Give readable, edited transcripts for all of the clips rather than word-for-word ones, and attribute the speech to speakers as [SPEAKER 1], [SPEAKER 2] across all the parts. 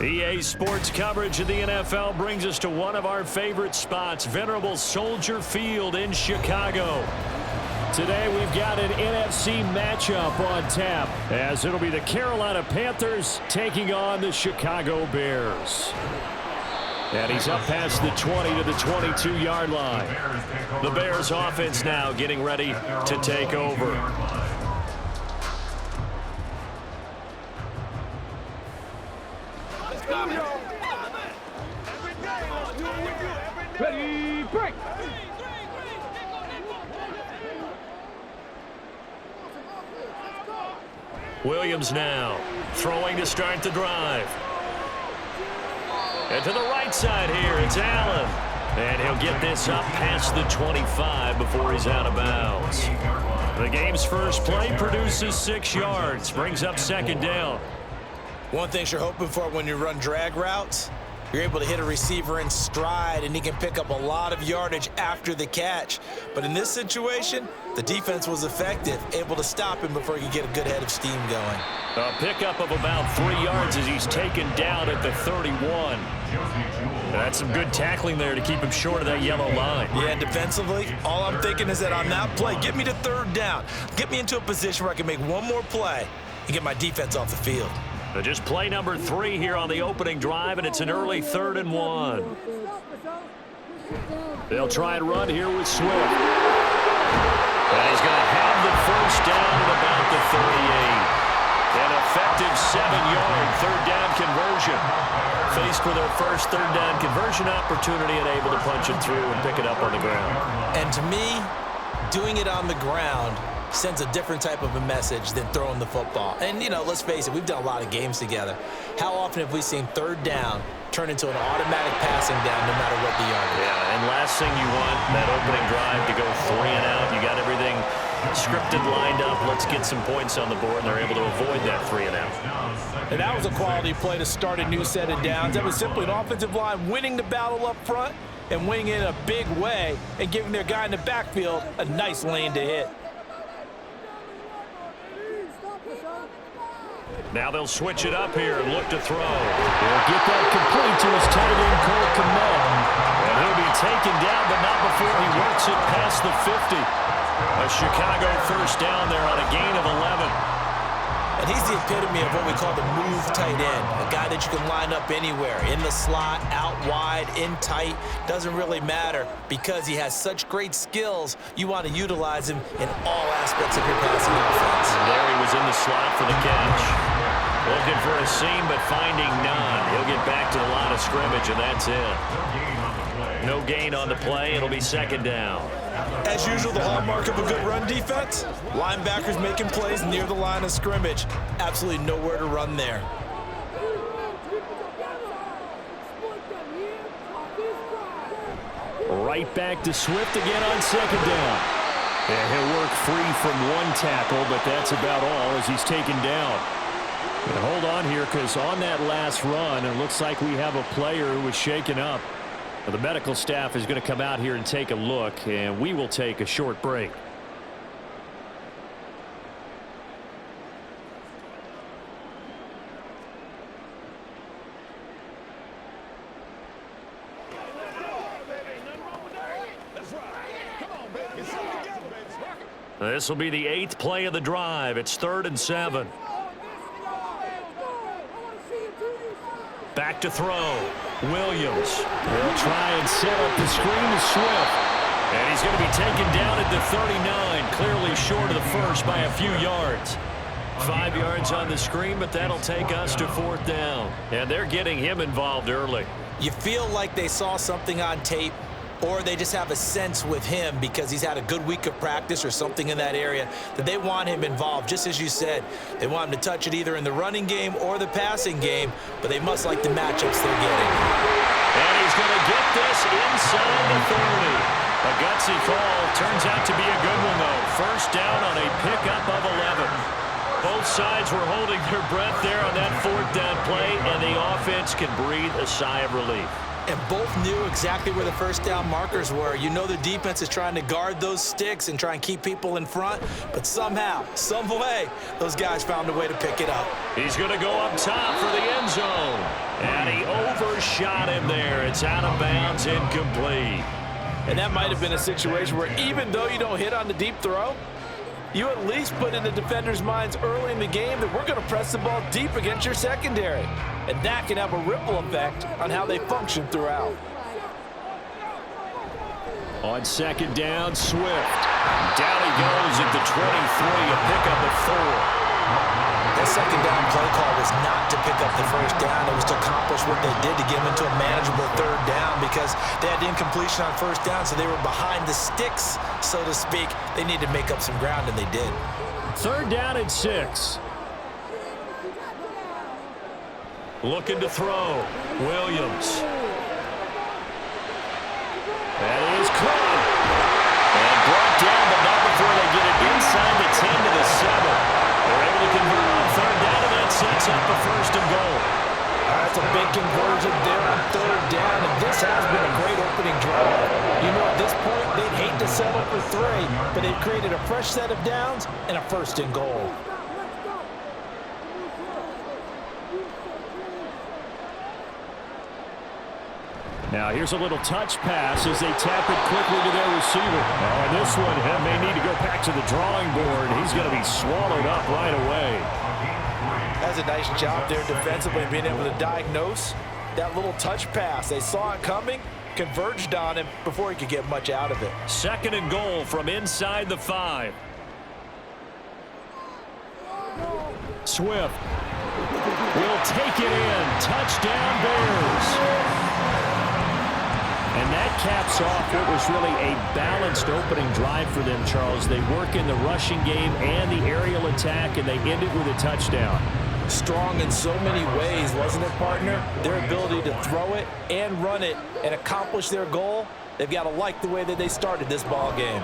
[SPEAKER 1] EA Sports coverage of the NFL brings us to one of our favorite spots, venerable Soldier Field in Chicago. Today we've got an NFC matchup on tap, as it'll be the Carolina Panthers taking on the Chicago Bears. And he's up past the 20 to the 22-yard line. The Bears offense now getting ready to take over.
[SPEAKER 2] Ready, break!
[SPEAKER 1] Williams now throwing to start the drive. And to the right side here, it's Allen. And he'll get this up past the 25 before he's out of bounds. The game's first play produces 6 yards, brings up second down.
[SPEAKER 3] One thing you're hoping for when you run drag routes, you're able to hit a receiver in stride, and he can pick up a lot of yardage after the catch. But in this situation, the defense was effective, able to stop him before he could get a good head of steam going.
[SPEAKER 1] A pickup of about 3 yards as he's taken down at the 31. That's some good tackling there to keep him short of that yellow line.
[SPEAKER 3] Yeah, defensively, all I'm thinking is that on that play, get me to third down. Get me into a position where I can make one more play and get my defense off the field.
[SPEAKER 1] Just play number 3 here on the opening drive, and it's an early 3rd and 1. They'll try and run here with Swift. And he's going to have the first down at about the 38. An effective 7-yard third down conversion. Faced with their first third down conversion opportunity and able to punch it through and pick it up on the ground.
[SPEAKER 3] And to me, doing it on the ground sends a different type of a message than throwing the football. And, you know, let's face it, we've done a lot of games together. How often have we seen third down turn into an automatic passing down no matter what the yard is?
[SPEAKER 1] Yeah, and last thing you want, that opening drive, to go 3 and out. You got everything scripted, lined up. Let's get some points on the board, and they're able to avoid that 3 and out.
[SPEAKER 4] And that was a quality play to start a new set of downs. That was simply an offensive line winning the battle up front and winning it in a big way and giving their guy in the backfield a nice lane to hit.
[SPEAKER 1] Now they'll switch it up here and look to throw. He'll get that complete to his tight end, Cole Kmet. And he'll be taken down, but not before he works it past the 50. A Chicago first down there on a gain of 11.
[SPEAKER 3] And he's the epitome of what we call the move tight end, a guy that you can line up anywhere, in the slot, out wide, in tight, doesn't really matter because he has such great skills. You want to utilize him in all aspects of your passing offense.
[SPEAKER 1] And there he was in the slot for the catch. Looking for a seam, but finding none. He'll get back to the line of scrimmage, and that's it. No gain on the play. It'll be second down.
[SPEAKER 3] As usual, the hallmark of a good run defense, linebackers making plays near the line of scrimmage. Absolutely nowhere to run there.
[SPEAKER 1] Right back to Swift again on second down. And he'll work free from one tackle, but that's about all as he's taken down. And hold on here, because on that last run, it looks like we have a player who was shaken up. The medical staff is going to come out here and take a look, and we will take a short break. This will be the 8th play of the drive. It's 3rd and 7. Back to throw. Williams. He'll try and set up the screen to Swift. And he's going to be taken down at the 39, clearly short of the first by a few yards. 5 yards on the screen, but that'll take us to 4th down. And they're getting him involved early.
[SPEAKER 3] You feel like they saw something on tape, or they just have a sense with him because he's had a good week of practice or something in that area that they want him involved. Just as you said, they want him to touch it either in the running game or the passing game, but they must like the matchups they're getting.
[SPEAKER 1] And he's going to get this inside the 30. A gutsy call. Turns out to be a good one, though. First down on a pickup of 11. Both sides were holding their breath there on that 4th down play, and the offense can breathe a sigh of relief.
[SPEAKER 3] And both knew exactly where the first down markers were. You know the defense is trying to guard those sticks and try and keep people in front, but somehow, some way, those guys found a way to pick it up.
[SPEAKER 1] He's going to go up top for the end zone. And he overshot him there. It's out of bounds, incomplete.
[SPEAKER 4] And that might have been a situation where even though you don't hit on the deep throw, you at least put in the defender's minds early in the game that we're going to press the ball deep against your secondary. And that can have a ripple effect on how they function throughout.
[SPEAKER 1] On second down, Swift. Down he goes at the 23, a pickup of 4.
[SPEAKER 3] That second down play call was not to pick up the first down. It was to accomplish what they did to get them into a manageable third down because they had incompletion on first down, so they were behind the sticks, so to speak. They needed to make up some ground, and they did.
[SPEAKER 1] Third down and 6. Looking to throw. Williams. That is caught. And brought down, but not before they get it inside the 10 to the 7. They're able to convert on third down, and that sets up the first and goal.
[SPEAKER 4] That's a big conversion there on third down, and this has been a great opening drive. You know, at this point, they'd hate to settle for 3, but they've created a fresh set of downs and a first and goal.
[SPEAKER 1] Now here's a little touch pass as they tap it quickly to their receiver. Oh, and this one may need to go back to the drawing board. He's going to be swallowed up right away.
[SPEAKER 4] That's a nice job there defensively, being able to diagnose that little touch pass. They saw it coming, converged on him before he could get much out of it.
[SPEAKER 1] Second and goal from inside the 5. Swift will take it in. Touchdown Bears. And that caps off what was really a balanced opening drive for them, Charles. They work in the rushing game and the aerial attack, and they end it with a touchdown.
[SPEAKER 4] Strong in so many ways, wasn't it, partner? Their ability to throw it and run it and accomplish their goal, they've got to like the way that they started this ball game.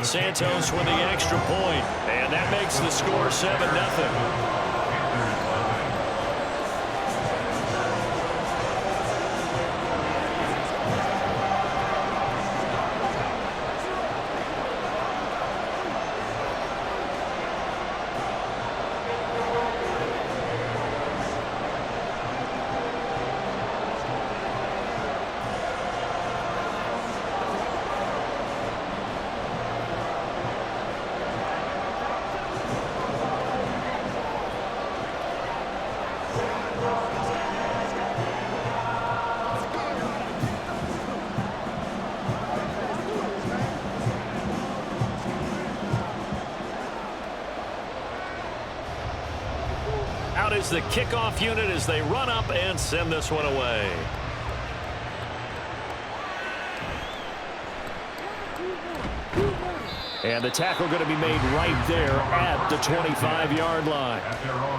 [SPEAKER 1] Santos with the extra point, and that makes the score 7-0. Out is the kickoff unit as they run up and send this one away. And the tackle going to be made right there at the 25-yard line.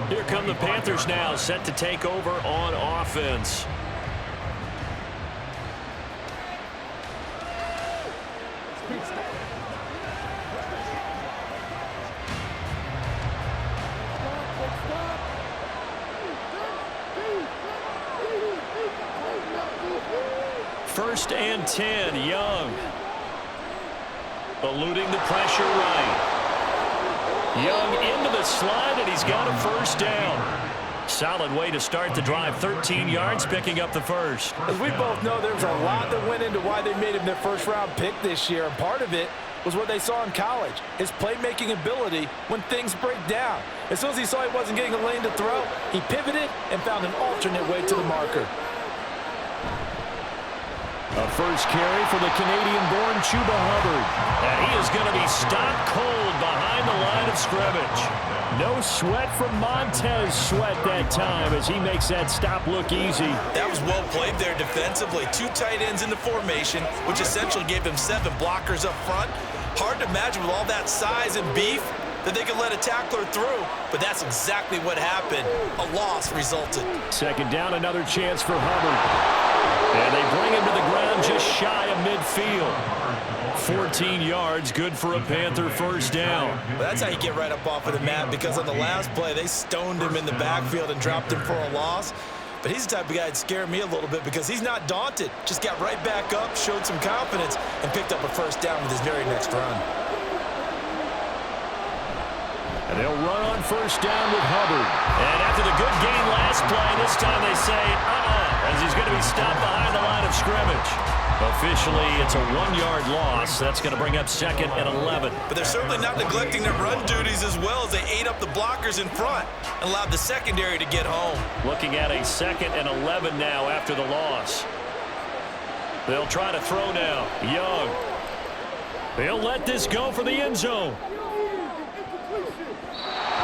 [SPEAKER 1] Here come the Panthers now, set to take over on offense. First and 10, Young. Eluding the pressure right. Young into the slide, and he's got a first down. Solid way to start the drive. 13 yards, picking up the first.
[SPEAKER 4] As we both know, there's a lot that went into why they made him their first-round pick this year, and part of it was what they saw in college, his playmaking ability when things break down. As soon as he saw he wasn't getting a lane to throw, he pivoted and found an alternate way to the marker.
[SPEAKER 1] A first carry for the Canadian-born Chuba Hubbard. And he is going to be stopped cold behind the line of scrimmage. No sweat from Montez Sweat that time as he makes that stop look easy.
[SPEAKER 3] That was well played there defensively. 2 tight ends in the formation, which essentially gave them 7 blockers up front. Hard to imagine with all that size and beef that they could let a tackler through, but that's exactly what happened. A loss resulted.
[SPEAKER 1] Second down, another chance for Hubbard. And they bring him to the ground just shy of midfield. 14 yards, good for a Panther first down.
[SPEAKER 3] Well, that's how you get right up off of the mat, because on the last play, they stoned him in the backfield and dropped him for a loss. But he's the type of guy that scared me a little bit because he's not daunted. Just got right back up, showed some confidence, and picked up a first down with his very next run.
[SPEAKER 1] And They'll run on first down with Hubbard. And after the good gain last play, this time they say, as he's going to be stopped behind the line of scrimmage. Officially, it's a 1-yard loss. That's going to bring up 2nd and 11.
[SPEAKER 3] But they're certainly not neglecting their run duties as well as they ate up the blockers in front and allowed the secondary to get home.
[SPEAKER 1] Looking at a 2nd and 11 now after the loss. They'll try to throw now. Young. They'll let this go for the end zone.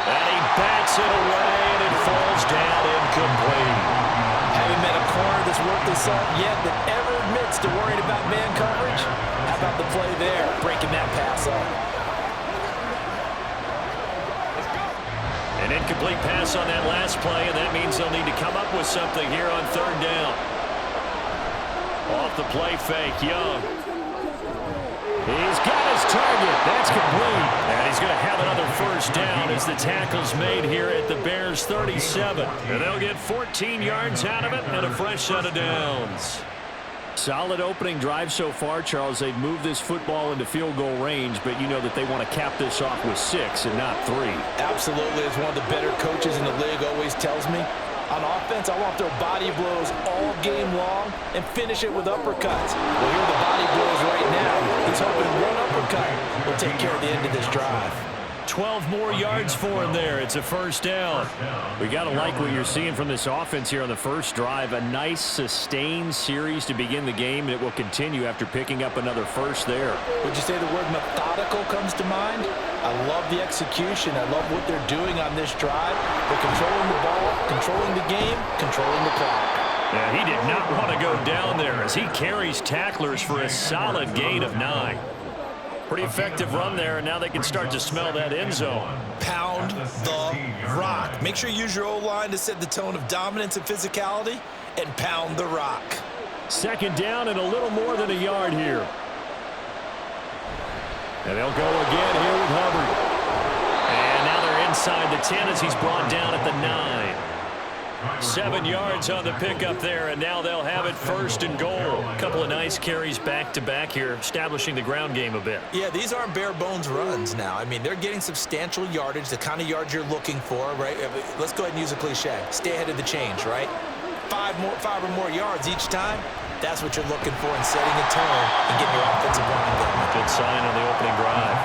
[SPEAKER 1] And he bats it away, and it falls down incomplete.
[SPEAKER 4] Haven't met a corner that's worth the salt yet that ever admits to worrying about man coverage. How about the play there, breaking that pass up?
[SPEAKER 1] An incomplete pass on that last play, and that means they'll need to come up with something here on 3rd down. Off the play fake, Young. He's got his target. That's complete. And he's going to have another first down as the tackle's made here at the Bears' 37. And they'll get 14 yards out of it and a fresh set of downs. Solid opening drive so far, Charles. They've moved this football into field goal range, but you know that they want to cap this off with 6 and not 3.
[SPEAKER 4] Absolutely. As one of the better coaches in the league always tells me, on offense, I want to throw body blows all game long and finish it with uppercuts. Well, here are the body blows right now. He's hoping one uppercut will take care of the end of this drive.
[SPEAKER 1] 12 more yards for him there. It's a first down. We got to like what you're seeing from this offense here on the first drive. A nice, sustained series to begin the game, and it will continue after picking up another first there.
[SPEAKER 4] Would you say the word methodical comes to mind? I love the execution. I love what they're doing on this drive. They're controlling the ball, controlling the game, controlling the clock.
[SPEAKER 1] Yeah, he did not want to go down there as he carries tacklers for a solid gain of 9. Pretty effective run there, and now they can start to smell that end zone.
[SPEAKER 3] Pound the rock. Make sure you use your O-line to set the tone of dominance and physicality, and pound the rock.
[SPEAKER 1] 2nd down and a little more than a yard here. And they'll go again here with Hubbard. And now they're inside the 10 as he's brought down at the 9. 7 yards on the pickup there, and now they'll have it 1st and goal. A couple of nice carries back-to-back here, establishing the ground game a bit.
[SPEAKER 3] Yeah, these aren't bare-bones runs now. I mean, they're getting substantial yardage, the kind of yards you're looking for, right? Let's go ahead and use a cliche. Stay ahead of the change, right? 5 or more yards each time. That's what you're looking for in setting a tone and getting your offensive line going.
[SPEAKER 1] Good sign on the opening drive.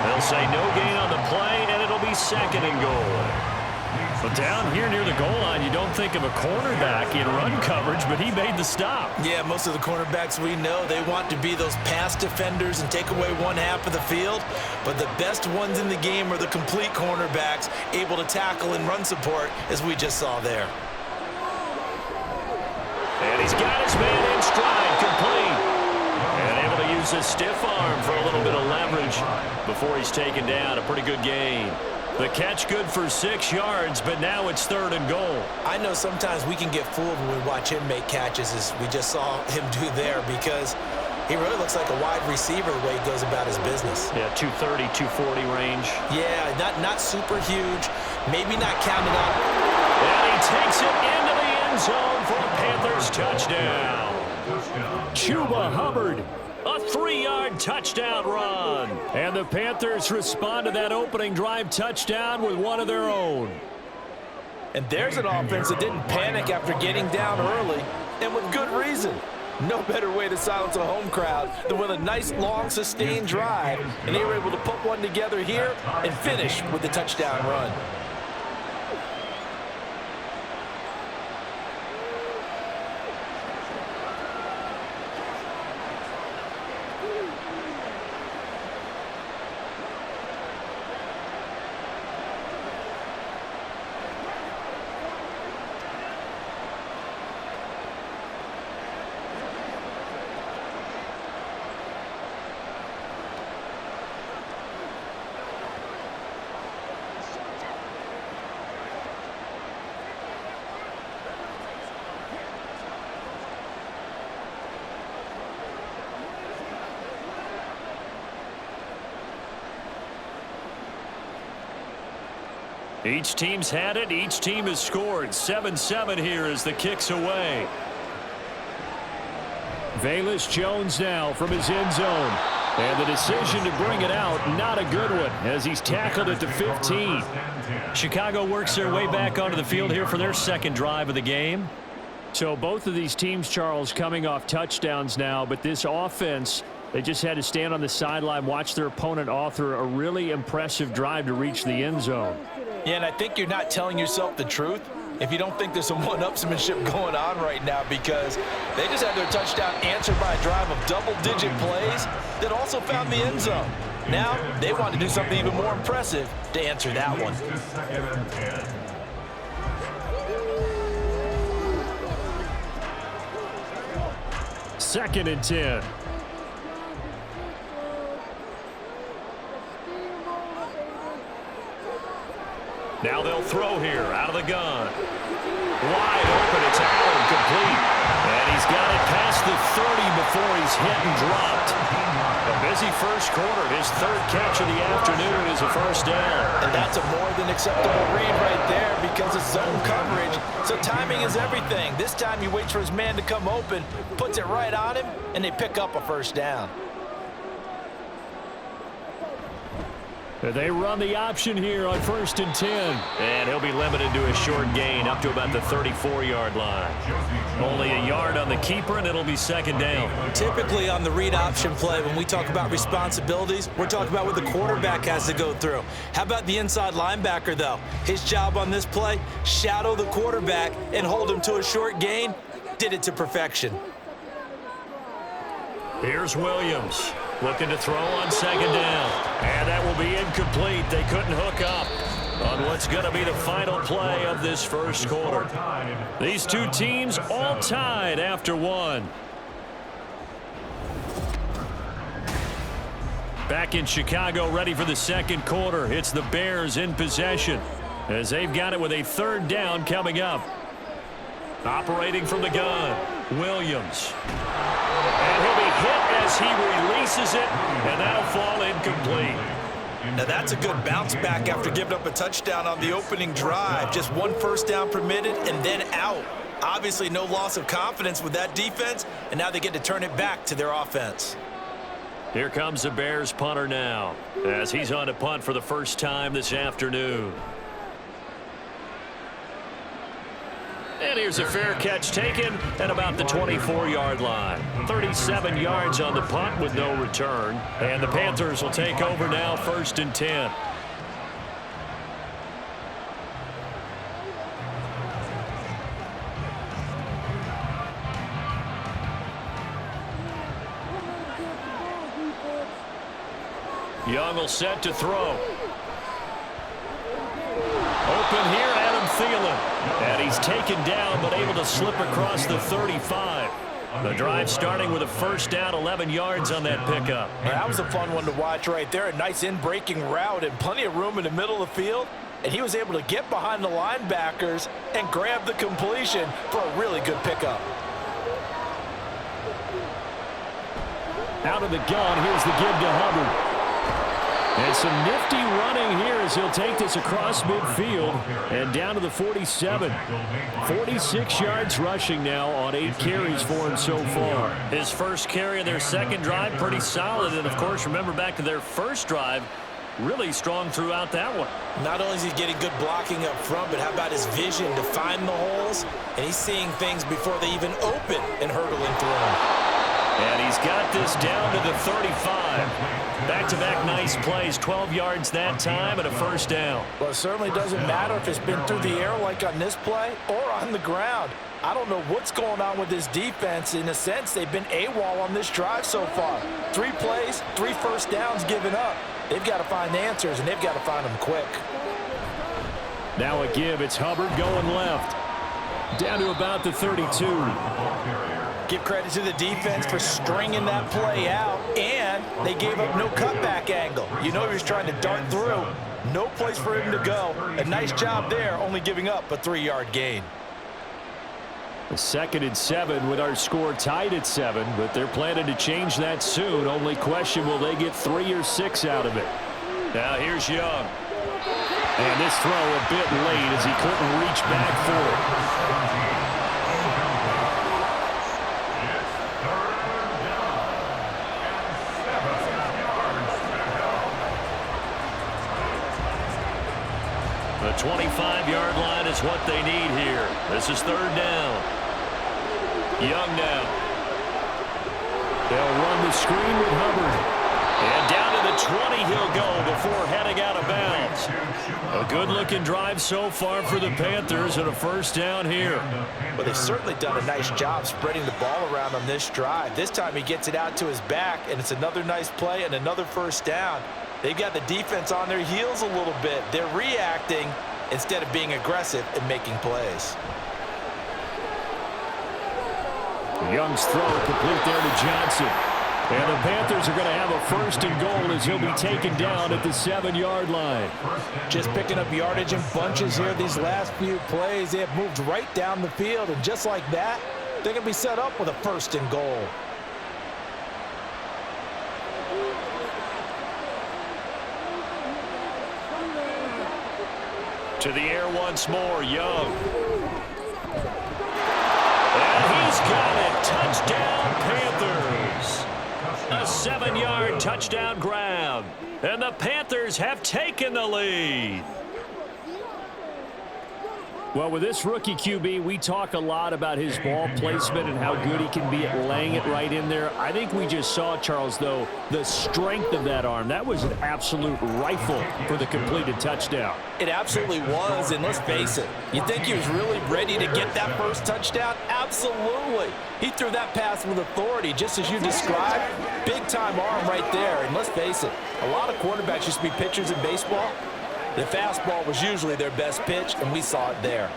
[SPEAKER 1] They'll say no gain on the play, and it'll be 2nd and goal. But down here near the goal line, you don't think of a cornerback in run coverage, but he made the stop.
[SPEAKER 3] Yeah, most of the cornerbacks we know, they want to be those pass defenders and take away one half of the field. But the best ones in the game are the complete cornerbacks, able to tackle and run support, as we just saw there.
[SPEAKER 1] And he's got his man in stride, complete. And able to use his stiff arm for a little bit of leverage before he's taken down. A pretty good gain. The catch good for 6 yards, but now it's 3rd and goal.
[SPEAKER 3] I know sometimes we can get fooled when we watch him make catches, as we just saw him do there, because he really looks like a wide receiver the way he goes about his business.
[SPEAKER 1] Yeah, 230, 240 range.
[SPEAKER 3] Yeah, not super huge, maybe not counted on.
[SPEAKER 1] And he takes it into the end zone for a Panthers touchdown. Chuba Hubbard. A 3-yard touchdown run. And the Panthers respond to that opening drive touchdown with one of their own.
[SPEAKER 4] And there's an offense that didn't panic after getting down early, and with good reason. No better way to silence a home crowd than with a nice, long, sustained drive. And they were able to put one together here and finish with the touchdown run.
[SPEAKER 1] Each team's had it. Each team has scored. 7-7 here as the kick's away. Velus Jones now from his end zone. And the decision to bring it out, not a good one, as he's tackled at the 15. Chicago works their way back onto the field here for their second drive of the game. So both of these teams, Charles, coming off touchdowns now, but this offense, they just had to stand on the sideline, watch their opponent author a really impressive drive to reach the end zone.
[SPEAKER 4] Yeah, and I think you're not telling yourself the truth if you don't think there's some one-upsmanship going on right now, because they just had their touchdown answered by a drive of double-digit plays that also found the end zone. Now they want to do something even more impressive to answer that one.
[SPEAKER 1] Second and 10. Now they'll throw here out of the gun. Wide open, it's Allen, complete. And he's got it past the 30 before he's hit and dropped. A busy first quarter. His third catch of the afternoon is a first down.
[SPEAKER 4] And that's a more than acceptable read right there because it's zone coverage. So timing is everything. This time he waits for his man to come open, puts it right on him, and they pick up a first down.
[SPEAKER 1] They run the option here on 1st and 10. And he'll be limited to a short gain up to about the 34-yard line. Only a yard on the keeper, and it'll be second down.
[SPEAKER 3] Typically on the read option play, when we talk about responsibilities, we're talking about what the quarterback has to go through. How about the inside linebacker, though? His job on this play, shadow the quarterback and hold him to a short gain. Did it to perfection.
[SPEAKER 1] Here's Williams looking to throw on second down. And that will be incomplete. They couldn't hook up on what's going to be the final play of this first quarter. These two teams all tied after one. Back in Chicago, ready for the second quarter. It's the Bears in possession as they've got it with a third down coming up. Operating from the gun, Williams. And he'll be hit as he releases it, and that'll fall incomplete.
[SPEAKER 3] Now that's a good bounce back after giving up a touchdown on the opening drive. Just one first down permitted and then out. Obviously no loss of confidence with that defense, and now they get to turn it back to their offense.
[SPEAKER 1] Here comes the Bears punter now as he's on to punt for the first time this afternoon. And here's a fair catch taken at about the 24-yard line. 37 yards on the punt with no return. And the Panthers will take over now, 1st and 10. Young will set to throw. Open here, Adam Thielen. And he's taken down, but able to slip across the 35. The drive starting with a first down, 11 yards on that pickup.
[SPEAKER 4] That was a fun one to watch right there. A nice in-breaking route and plenty of room in the middle of the field. And he was able to get behind the linebackers and grab the completion for a really good pickup.
[SPEAKER 1] Out of the gun, here's the give to Hubbard. And some nifty running here as he'll take this across midfield and down to the 47. 46 yards rushing now on 8 carries for him so far. His first carry of their second drive, pretty solid. And, of course, remember back to their first drive, really strong throughout that one.
[SPEAKER 3] Not only is he getting good blocking up front, but how about his vision to find the holes? And he's seeing things before they even open and hurdling through them.
[SPEAKER 1] And he's got this down to the 35. Back-to-back nice plays, 12 yards that time and a first down.
[SPEAKER 4] Well, it certainly doesn't matter if it's been through the air like on this play or on the ground. I don't know what's going on with this defense. In a sense, they've been AWOL on this drive so far. 3 plays, 3 first downs given up. They've got to find answers, and they've got to find them quick.
[SPEAKER 1] Now a give. It's Hubbard going left. Down to about the 32.
[SPEAKER 4] Give credit to the defense for stringing that play out, and they gave up no cutback angle. You know he was trying to dart through. No place for him to go. A nice job there, only giving up a 3-yard gain.
[SPEAKER 1] A 2nd and 7 with our score tied at 7, but they're planning to change that soon. Only question, will they get 3 or 6 out of it? Now here's Young. And this throw a bit late as he couldn't reach back for it. 25-yard line is what they need here. This is third down. Young now. They'll run the screen with Hubbard. And down to the 20 he'll go before heading out of bounds. A good-looking drive so far for the Panthers and a first down here.
[SPEAKER 4] Well, they've certainly done a nice job spreading the ball around on this drive. This time he gets it out to his back, and it's another nice play and another first down. They've got the defense on their heels a little bit. They're reacting instead of being aggressive and making plays.
[SPEAKER 1] Young's throw complete there to Johnson. And the Panthers are going to have a first and goal as he'll be taken down at the 7-yard line.
[SPEAKER 4] Just picking up yardage in bunches here these last few plays. They have moved right down the field, and just like that, they're going to be set up with a first and goal.
[SPEAKER 1] To the air once more, Young. And he's got it. Touchdown, Panthers. A 7-yard touchdown grab. And the Panthers have taken the lead. Well, with this rookie QB, we talk a lot about his ball placement and how good he can be at laying it right in there. I think we just saw, Charles, though, the strength of that arm. That was an absolute rifle for the completed touchdown.
[SPEAKER 4] It absolutely was, and let's face it, you think he was really ready to get that first touchdown? Absolutely. He threw that pass with authority, just as you described. Big-time arm right there, and let's face it, a lot of quarterbacks used to be pitchers in baseball. The fastball was usually their best pitch, and we saw it there.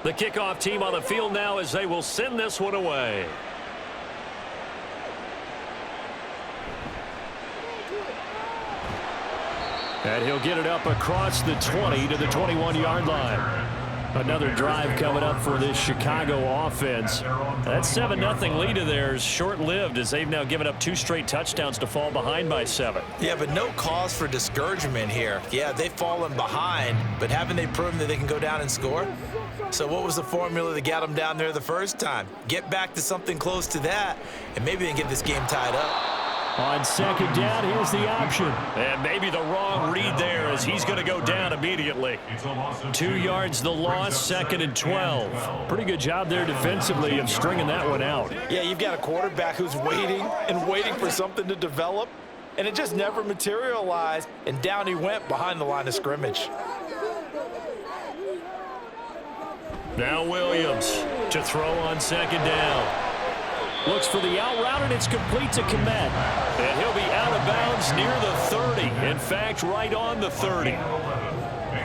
[SPEAKER 1] The kickoff team on the field now as they will send this one away. And he'll get it up across the 20 to the 21-yard line. Another drive coming up for this Chicago offense. That 7-0 lead of theirs short-lived as they've now given up 2 straight touchdowns to fall behind by 7.
[SPEAKER 3] Yeah, but no cause for discouragement here. Yeah, they've fallen behind, but haven't they proven that they can go down and score? So what was the formula that got them down there the first time? Get back to something close to that, and maybe they can get this game tied up.
[SPEAKER 1] On second down, here's the option. And maybe the wrong read there as he's going to go down immediately. 2 yards the loss, 2nd and 12. Pretty good job there defensively of stringing that one out.
[SPEAKER 4] Yeah, you've got a quarterback who's waiting and waiting for something to develop, and it just never materialized, and down he went behind the line of scrimmage.
[SPEAKER 1] Now Williams to throw on second down. Looks for the out route, and it's complete to Komet. And he'll be out of bounds near the 30. In fact, right on the 30.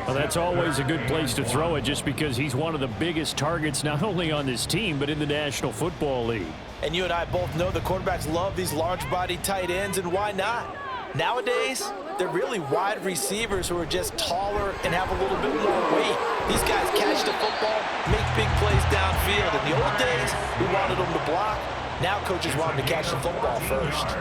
[SPEAKER 1] Well, that's always a good place to throw it just because he's one of the biggest targets not only on this team but in the National Football League.
[SPEAKER 4] And you and I both know the quarterbacks love these large-body tight ends, and why not? Nowadays, they're really wide receivers who are just taller and have a little bit more weight. These guys catch the football, make big plays downfield. In the old days, we wanted them to block. Now coaches want them to catch the football first.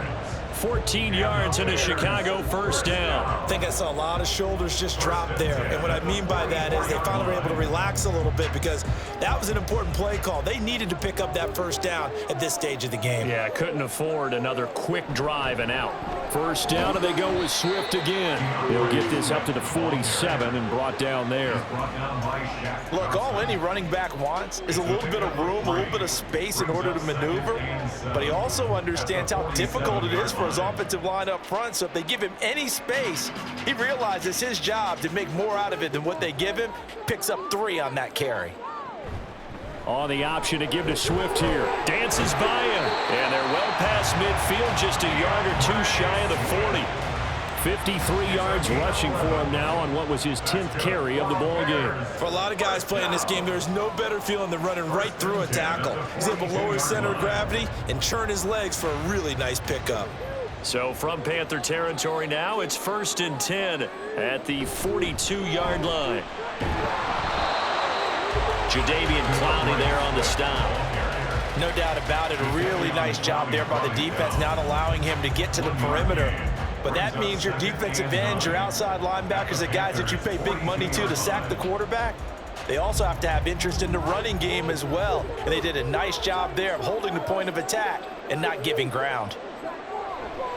[SPEAKER 1] 14 yards and a Chicago first down.
[SPEAKER 3] I think I saw a lot of shoulders just drop there. And what I mean by that is they finally were able to relax a little bit because that was an important play call. They needed to pick up that first down at this stage of the game.
[SPEAKER 1] Yeah, couldn't afford another quick drive and out. First down, and they go with Swift again. They'll get this up to the 47 and brought down there.
[SPEAKER 4] Look, all any running back wants is a little bit of room, a little bit of space in order to maneuver. But he also understands how difficult it is for his offensive line up front. So if they give him any space, he realizes his job to make more out of it than what they give him. Picks up 3 on that carry.
[SPEAKER 1] On the option to give to Swift here. Dances by him. And they're well past midfield, just a yard or 2 shy of the 40. 53 yards rushing for him now on what was his 10th carry of the ball game.
[SPEAKER 3] For a lot of guys playing this game, there's no better feeling than running right through a tackle. He's able to lower his center of gravity and churn his legs for a really nice pickup.
[SPEAKER 1] So from Panther territory now, it's 1st and 10 at the 42-yard line. Jadeveon Clowney there on the stop.
[SPEAKER 3] No doubt about it. A really nice job there by the defense, not allowing him to get to the perimeter. But that means your defensive ends, your outside linebackers, the guys that you pay big money to sack the quarterback, they also have to have interest in the running game as well. And they did a nice job there of holding the point of attack and not giving ground.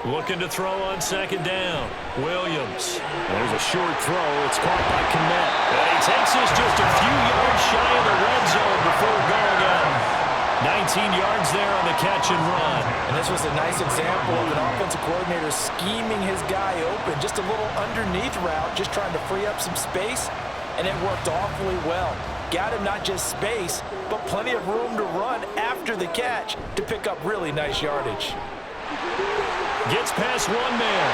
[SPEAKER 1] Looking to throw on 2nd down. Williams. There's a short throw. It's caught by Kmet. And he takes this just a few yards shy of the red zone before going out. 19 yards there on the catch and run.
[SPEAKER 4] And this was a nice example of an offensive coordinator scheming his guy open. Just a little underneath route, just trying to free up some space. And it worked awfully well. Got him not just space, but plenty of room to run after the catch to pick up really nice yardage.
[SPEAKER 1] Gets past one man.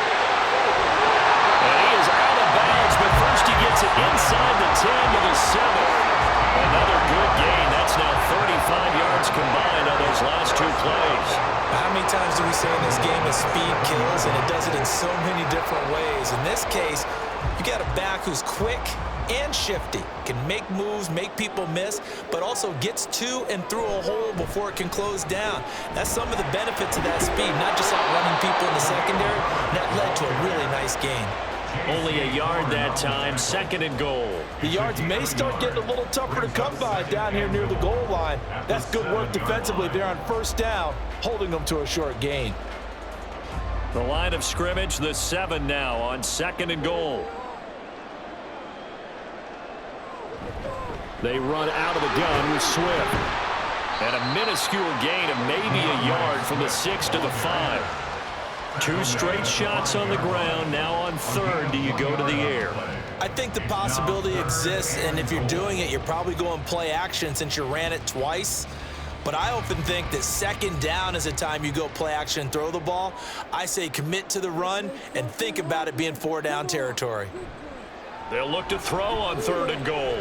[SPEAKER 1] And he is out of bounds, but first he gets it inside the 10 to the 7. Another good gain. That's now 35 yards combined on those last 2 plays.
[SPEAKER 3] How many times do we say in this game that speed kills, and it does it in so many different ways? In this case, you got a back who's quick and shifty, can make moves, make people miss, but also gets to and through a hole before it can close down. That's some of the benefits of that speed, not just outrunning people in the secondary. That led to a really nice gain.
[SPEAKER 1] Only a yard that time, 2nd and goal.
[SPEAKER 4] The yards may start getting a little tougher to come by down here near the goal line. That's good work defensively there on 1st down, holding them to a short gain.
[SPEAKER 1] The line of scrimmage, the 7 now on 2nd and goal. They run out of the gun with Swift. And a minuscule gain of maybe a yard from the 6 to the 5. 2 straight shots on the ground. Now on 3rd, do you go to the air?
[SPEAKER 3] I think the possibility exists, and if you're doing it, you're probably going play action since you ran it twice. But I often think that 2nd down is the time you go play action and throw the ball. I say commit to the run and think about it being 4 down territory.
[SPEAKER 1] They'll look to throw on 3rd and goal.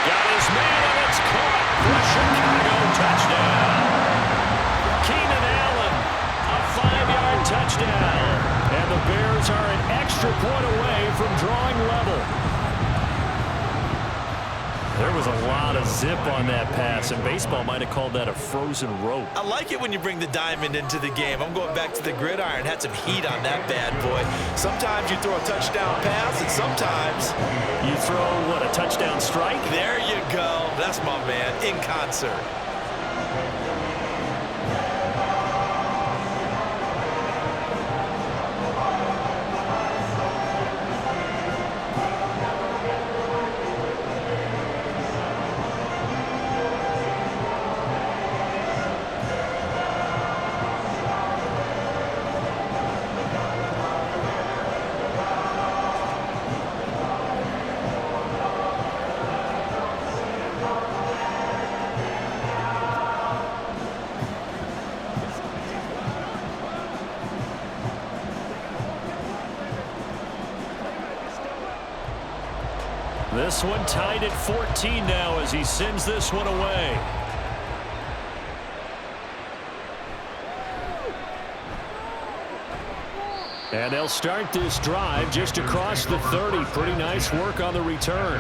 [SPEAKER 1] Got his man, and it's caught for Chicago touchdown. Keenan Allen, a 5-yard touchdown. And the Bears are an extra point away from drawing level. There was a lot of zip on that pass, and baseball might have called that a frozen rope.
[SPEAKER 3] I like it when you bring the diamond into the game. I'm going back to the gridiron. Had some heat on that bad boy. Sometimes you throw a touchdown pass, and sometimes
[SPEAKER 1] you throw, what, a touchdown strike?
[SPEAKER 3] There you go. That's my man, in concert.
[SPEAKER 1] This one tied at 14 now as he sends this one away. And they'll start this drive just across the 30. Pretty nice work on the return.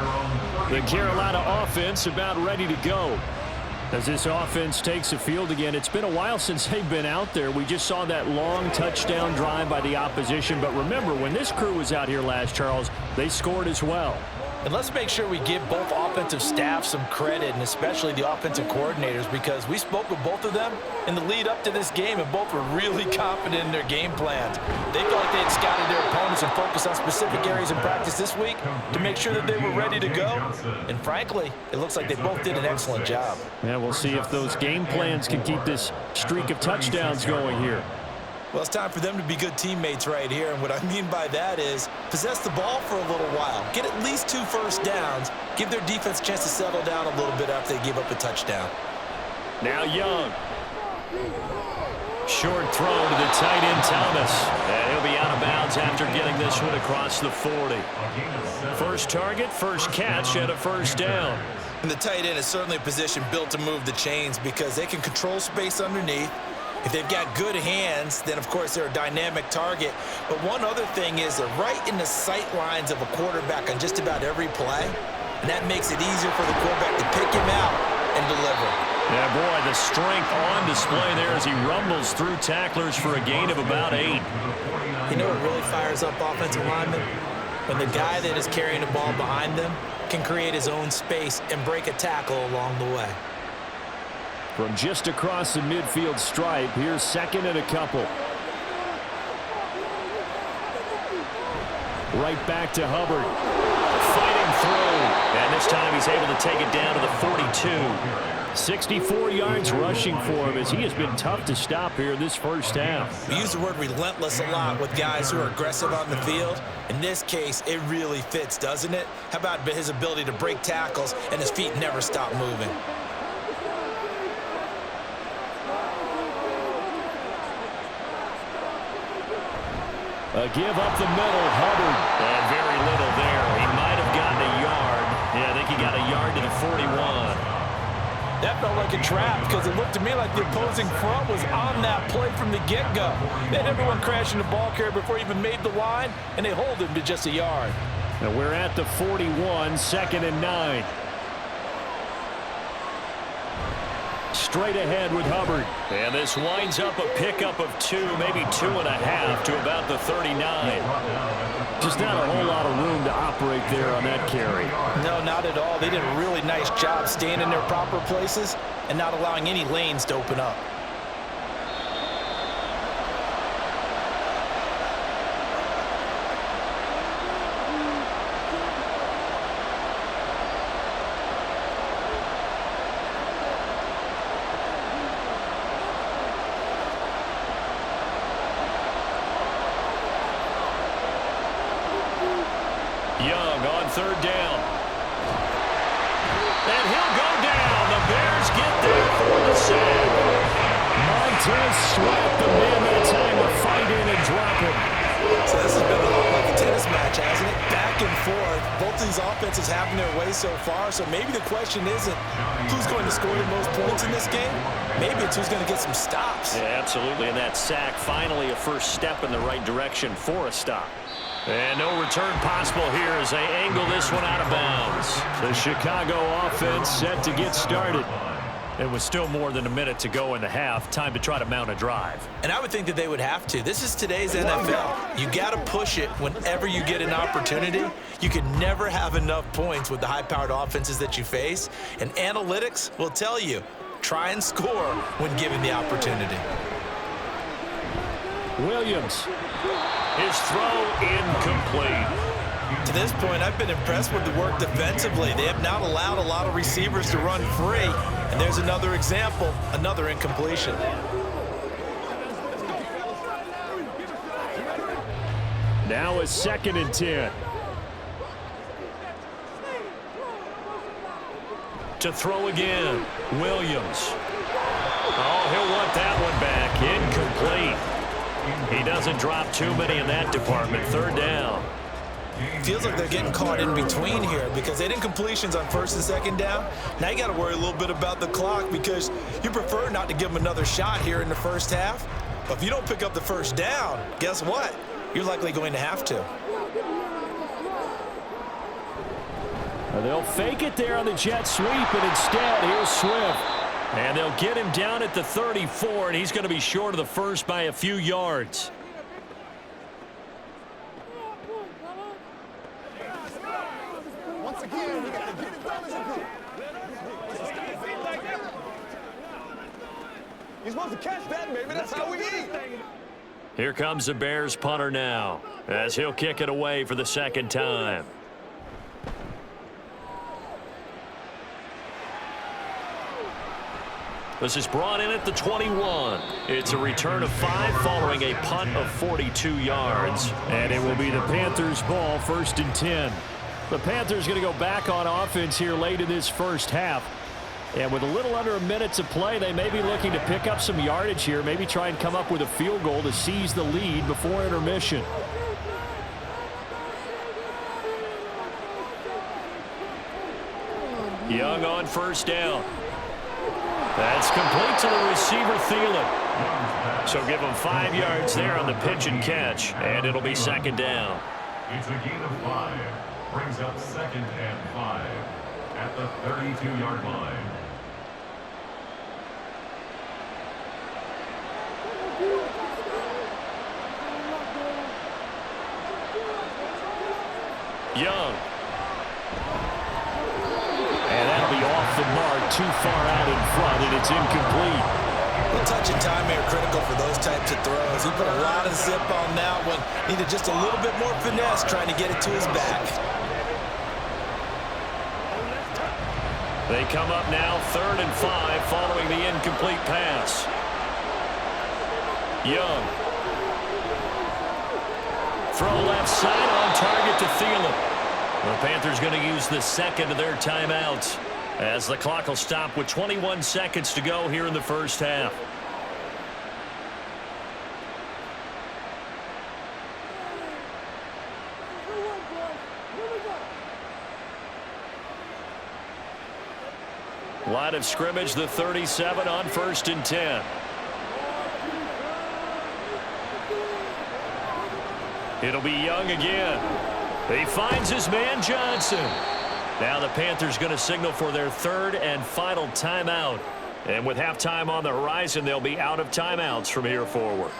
[SPEAKER 1] The Carolina offense about ready to go. As this offense takes the field again, it's been a while since they've been out there. We just saw that long touchdown drive by the opposition. But remember, when this crew was out here last, Charles, they scored as well.
[SPEAKER 4] And let's make sure we give both offensive staffs some credit, and especially the offensive coordinators, because we spoke with both of them in the lead up to this game, and both were really confident in their game plans. They felt like they had scouted their opponents and focused on specific areas in practice this week to make sure that they were ready to go. And frankly, it looks like they both did an excellent job.
[SPEAKER 1] Yeah, we'll see if those game plans can keep this streak of touchdowns going here.
[SPEAKER 3] Well, it's time for them to be good teammates right here, and what I mean by that is possess the ball for a little while, get at least 2 first downs, give their defense a chance to settle down a little bit after they give up a touchdown.
[SPEAKER 1] Now Young. Short throw to the tight end Thomas, and he'll be out of bounds after getting this one across the 40. First target, first catch, and a first down.
[SPEAKER 3] And the tight end is certainly a position built to move the chains because they can control space underneath. If they've got good hands, then, of course, they're a dynamic target. But one other thing is they're right in the sight lines of a quarterback on just about every play, and that makes it easier for the quarterback to pick him out and deliver.
[SPEAKER 1] Yeah, boy, the strength on display there as he rumbles through tacklers for a gain of about 8.
[SPEAKER 3] You know what really fires up offensive linemen? When the guy that is carrying the ball behind them can create his own space and break a tackle along the way.
[SPEAKER 1] From just across the midfield stripe, here's second and a couple. Right back to Hubbard. Fighting through. And this time he's able to take it down to the 42. 64 yards rushing for him as he has been tough to stop here in this first half.
[SPEAKER 3] We use the word relentless a lot with guys who are aggressive on the field. In this case, it really fits, doesn't it? How about his ability to break tackles and his feet never stop moving?
[SPEAKER 1] A give up the middle, Hubbard. And very little there. He might have gotten a yard. Yeah, I think he got a yard to the 41.
[SPEAKER 4] That felt like a trap because it looked to me like the opposing front was on that play from the get-go. They had everyone crashing the ball carrier before he even made the line, and they hold him to just a yard.
[SPEAKER 1] And we're at the 41, second and 9. Straight ahead with Hubbard. And this winds up a pickup of 2, maybe 2.5 to about the 39. Just not a whole lot of room to operate there on that carry.
[SPEAKER 3] No, not at all. They did a really nice job staying in their proper places and not allowing any lanes to open up.
[SPEAKER 1] Young on third down. And he'll go down. The Bears get there for the sack. Montez Sweat, the man that time to fight in and drop him.
[SPEAKER 3] So this has been a lot like a tennis match, hasn't it? Back and forth. Both of these offenses having their way so far. So maybe the question isn't who's going to score the most points in this game. Maybe it's who's going to get some stops.
[SPEAKER 1] Yeah, absolutely. And that sack, finally a first step in the right direction for a stop. And no return possible here as they angle this one out of bounds. The Chicago offense set to get started. It was still more than a minute to go in the half. Time to try to mount a drive.
[SPEAKER 3] And I would think that they would have to. This is today's NFL. You got to push it whenever you get an opportunity. You can never have enough points with the high-powered offenses that you face. And analytics will tell you, try and score when given the opportunity.
[SPEAKER 1] Williams. His throw incomplete.
[SPEAKER 3] To this point, I've been impressed with the work defensively. They have not allowed a lot of receivers to run free. And there's another example, another incompletion.
[SPEAKER 1] Now a second and 10. To throw again, Williams. Oh, he'll want that one back. Incomplete. He doesn't drop too many in that department. Third down.
[SPEAKER 3] Feels like they're getting caught in between here because they did incompletions on first and second down. Now you got to worry a little bit about the clock because you prefer not to give them another shot here in the first half. But if you don't pick up the first down, guess what? You're likely going to have to.
[SPEAKER 1] They'll fake it there on the jet sweep, and instead, here's Swift. And they'll get him down at the 34, and he's going to be short of the first by a few yards.
[SPEAKER 2] Once again, we got to get it done as a group. You're supposed to catch that, baby. That's how we eat.
[SPEAKER 1] Here comes the Bears punter now, as he'll kick it away for the second time. This is brought in at the 21. It's a return of 5 following a punt of 42 yards. And it will be the Panthers' ball, first and 10. The Panthers going to go back on offense here late in this first half. And with a little under a minute to play, they may be looking to pick up some yardage here, maybe try and come up with a field goal to seize the lead before intermission. Young on first down. That's complete to the receiver, Thielen. So give him 5 yards there on the pitch and catch, and it'll be second down.
[SPEAKER 5] It's a gain of 5. Brings up 2nd and 5 at the 32-yard line.
[SPEAKER 1] Young. And that'll be off the mark, too far out in front, and it's incomplete.
[SPEAKER 3] The touch and time are critical for those types of throws. He put a lot of zip on that one. Needed just a little bit more finesse trying to get it to his back.
[SPEAKER 1] They come up now 3rd and 5 following the incomplete pass. Young. Throw left side on target to Thielen. The Panthers going to use the second of their timeouts as the clock will stop with 21 seconds to go here in the first half. Line of scrimmage, the 37 on 1st and 10. It'll be Young again. He finds his man Johnson. Now the Panthers going to signal for their 3rd and final timeout. And with halftime on the horizon, they'll be out of timeouts from here forward.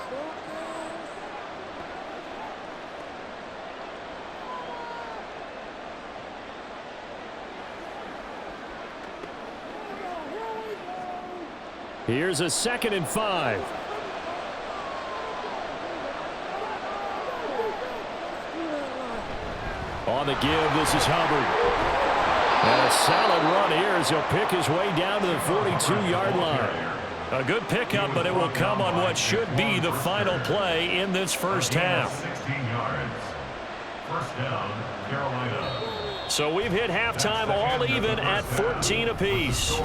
[SPEAKER 1] Here's a 2nd and 5. On the give, this is Hubbard. And a solid run here as he'll pick his way down to the 42-yard line. A good pickup, but it will come on what should be the final play in this first half.
[SPEAKER 5] 16 yards. First down, Carolina.
[SPEAKER 1] So we've hit halftime all even at 14 apiece.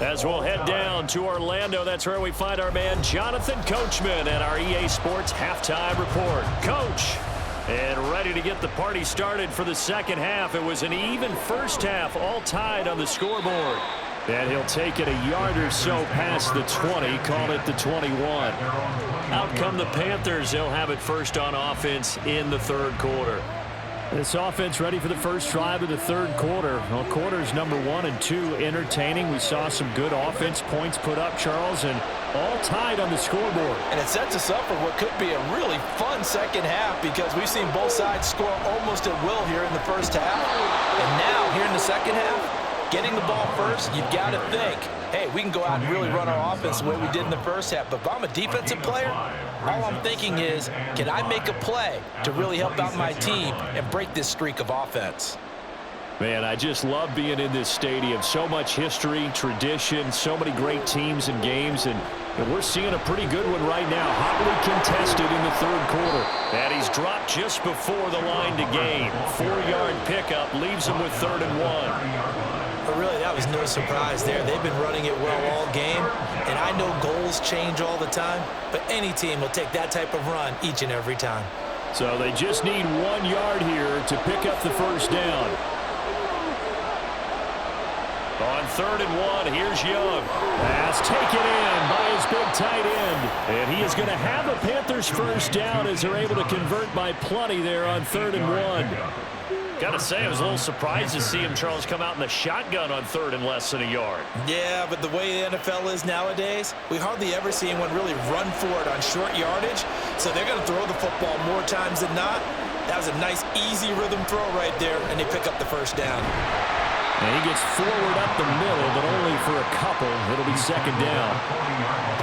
[SPEAKER 1] As we'll head down to Orlando, that's where we find our man Jonathan Coachman at our EA Sports Halftime Report. Coach, and ready to get the party started for the second half. It was an even first half, all tied on the scoreboard. And he'll take it a yard or so past the 20, call it the 21. Out come the Panthers. They'll have it first on offense in the 3rd quarter. This offense ready for the first drive of the 3rd quarter. Well, quarters number 1 and 2 entertaining. We saw some good offense points put up, Charles, and all tied on the scoreboard.
[SPEAKER 4] And it sets us up for what could be a really fun second half because we've seen both sides score almost at will here in the first half. And now, here in the second half, getting the ball first, you've got to think, hey, we can go out and really run our offense the way we did in the first half. But if I'm a defensive player, all I'm thinking is, can I make a play to really help out my team and break this streak of offense?
[SPEAKER 1] Man, I just love being in this stadium. So much history, tradition, so many great teams and games, and we're seeing a pretty good one right now. Hotly contested in the 3rd quarter. And he's dropped just before the line to gain. 4-yard pickup leaves him with 3rd and 1.
[SPEAKER 3] But really, that was no surprise there. They've been running it well all game, and I know goals change all the time, but any team will take that type of run each and every time.
[SPEAKER 1] So they just need 1 yard here to pick up the first down. On 3rd and 1, here's Young. Pass taken in by his big tight end. And he is going to have a Panthers first down as they're able to convert by plenty there on 3rd and 1. Got to say, I was a little surprised to see him, Charles, come out in the shotgun on 3rd and less than a yard.
[SPEAKER 3] Yeah, but the way the NFL is nowadays, we hardly ever see anyone really run for it on short yardage. So they're going to throw the football more times than not. That was a nice, easy rhythm throw right there, and they pick up the first down.
[SPEAKER 1] And he gets forward up the middle, but only for a couple. It'll be second down.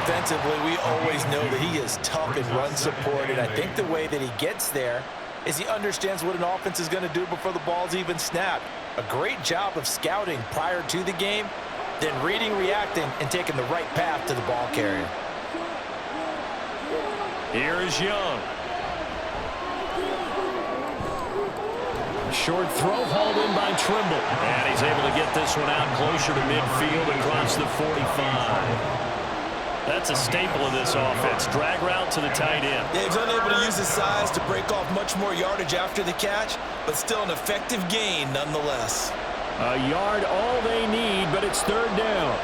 [SPEAKER 3] Defensively, we always know that he is tough and run support, and I think the way that he gets there is he understands what an offense is going to do before the ball's even snapped. A great job of scouting prior to the game, then reading, reacting, and taking the right path to the ball carrier.
[SPEAKER 1] Here is Young. Short throw hauled in by Trimble. And he's able to get this one out closer to midfield across the 45. That's a staple of this offense. Drag route to the tight end.
[SPEAKER 3] Yeah, he's unable to use his size to break off much more yardage after the catch, but still an effective gain nonetheless.
[SPEAKER 1] A yard all they need, but it's 3rd down.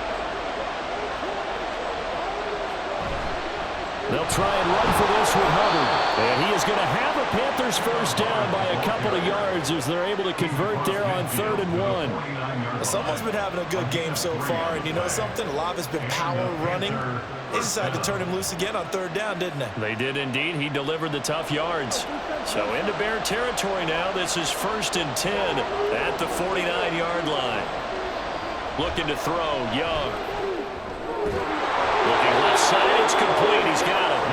[SPEAKER 1] They'll try and run for this with Hubbard. And he is going to have a Panthers first down by a couple of yards as they're able to convert there on 3rd and 1.
[SPEAKER 3] Someone's been having a good game so far, and you know something? A lot of it's been power running. They decided to turn him loose again on 3rd down, didn't they?
[SPEAKER 1] They did indeed. He delivered the tough yards. So into Bear territory now. This is 1st and 10 at the 49-yard line. Looking to throw, Young. Looking left side, it's complete. He's got it.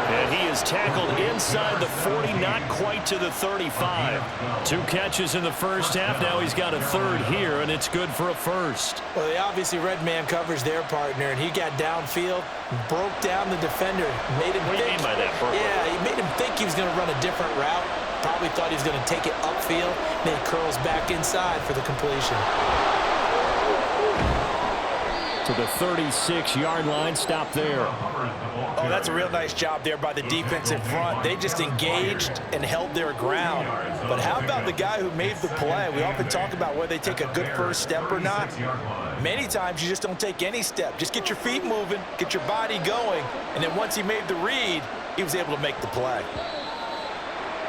[SPEAKER 1] And he is tackled inside the 40, not quite to the 35. 2 catches in the first half. Now he's got a 3rd here, and it's good for a 1st.
[SPEAKER 3] Well, they obviously red man covers their partner, and he got downfield, broke down the defender, made him
[SPEAKER 1] What do you mean by that, Burke?
[SPEAKER 3] Yeah, he made him think he was going to run a different route. Probably thought he was going to take it upfield. Then he curls back inside for the completion.
[SPEAKER 1] To the 36-yard line. Stop there.
[SPEAKER 4] Oh, that's a real nice job there by the defense in front. They just engaged and held their ground. But how about the guy who made the play? We often talk about whether they take a good first step or not. Many times you just don't take any step. Just get your feet moving, get your body going, and then once he made the read, he was able to make the play.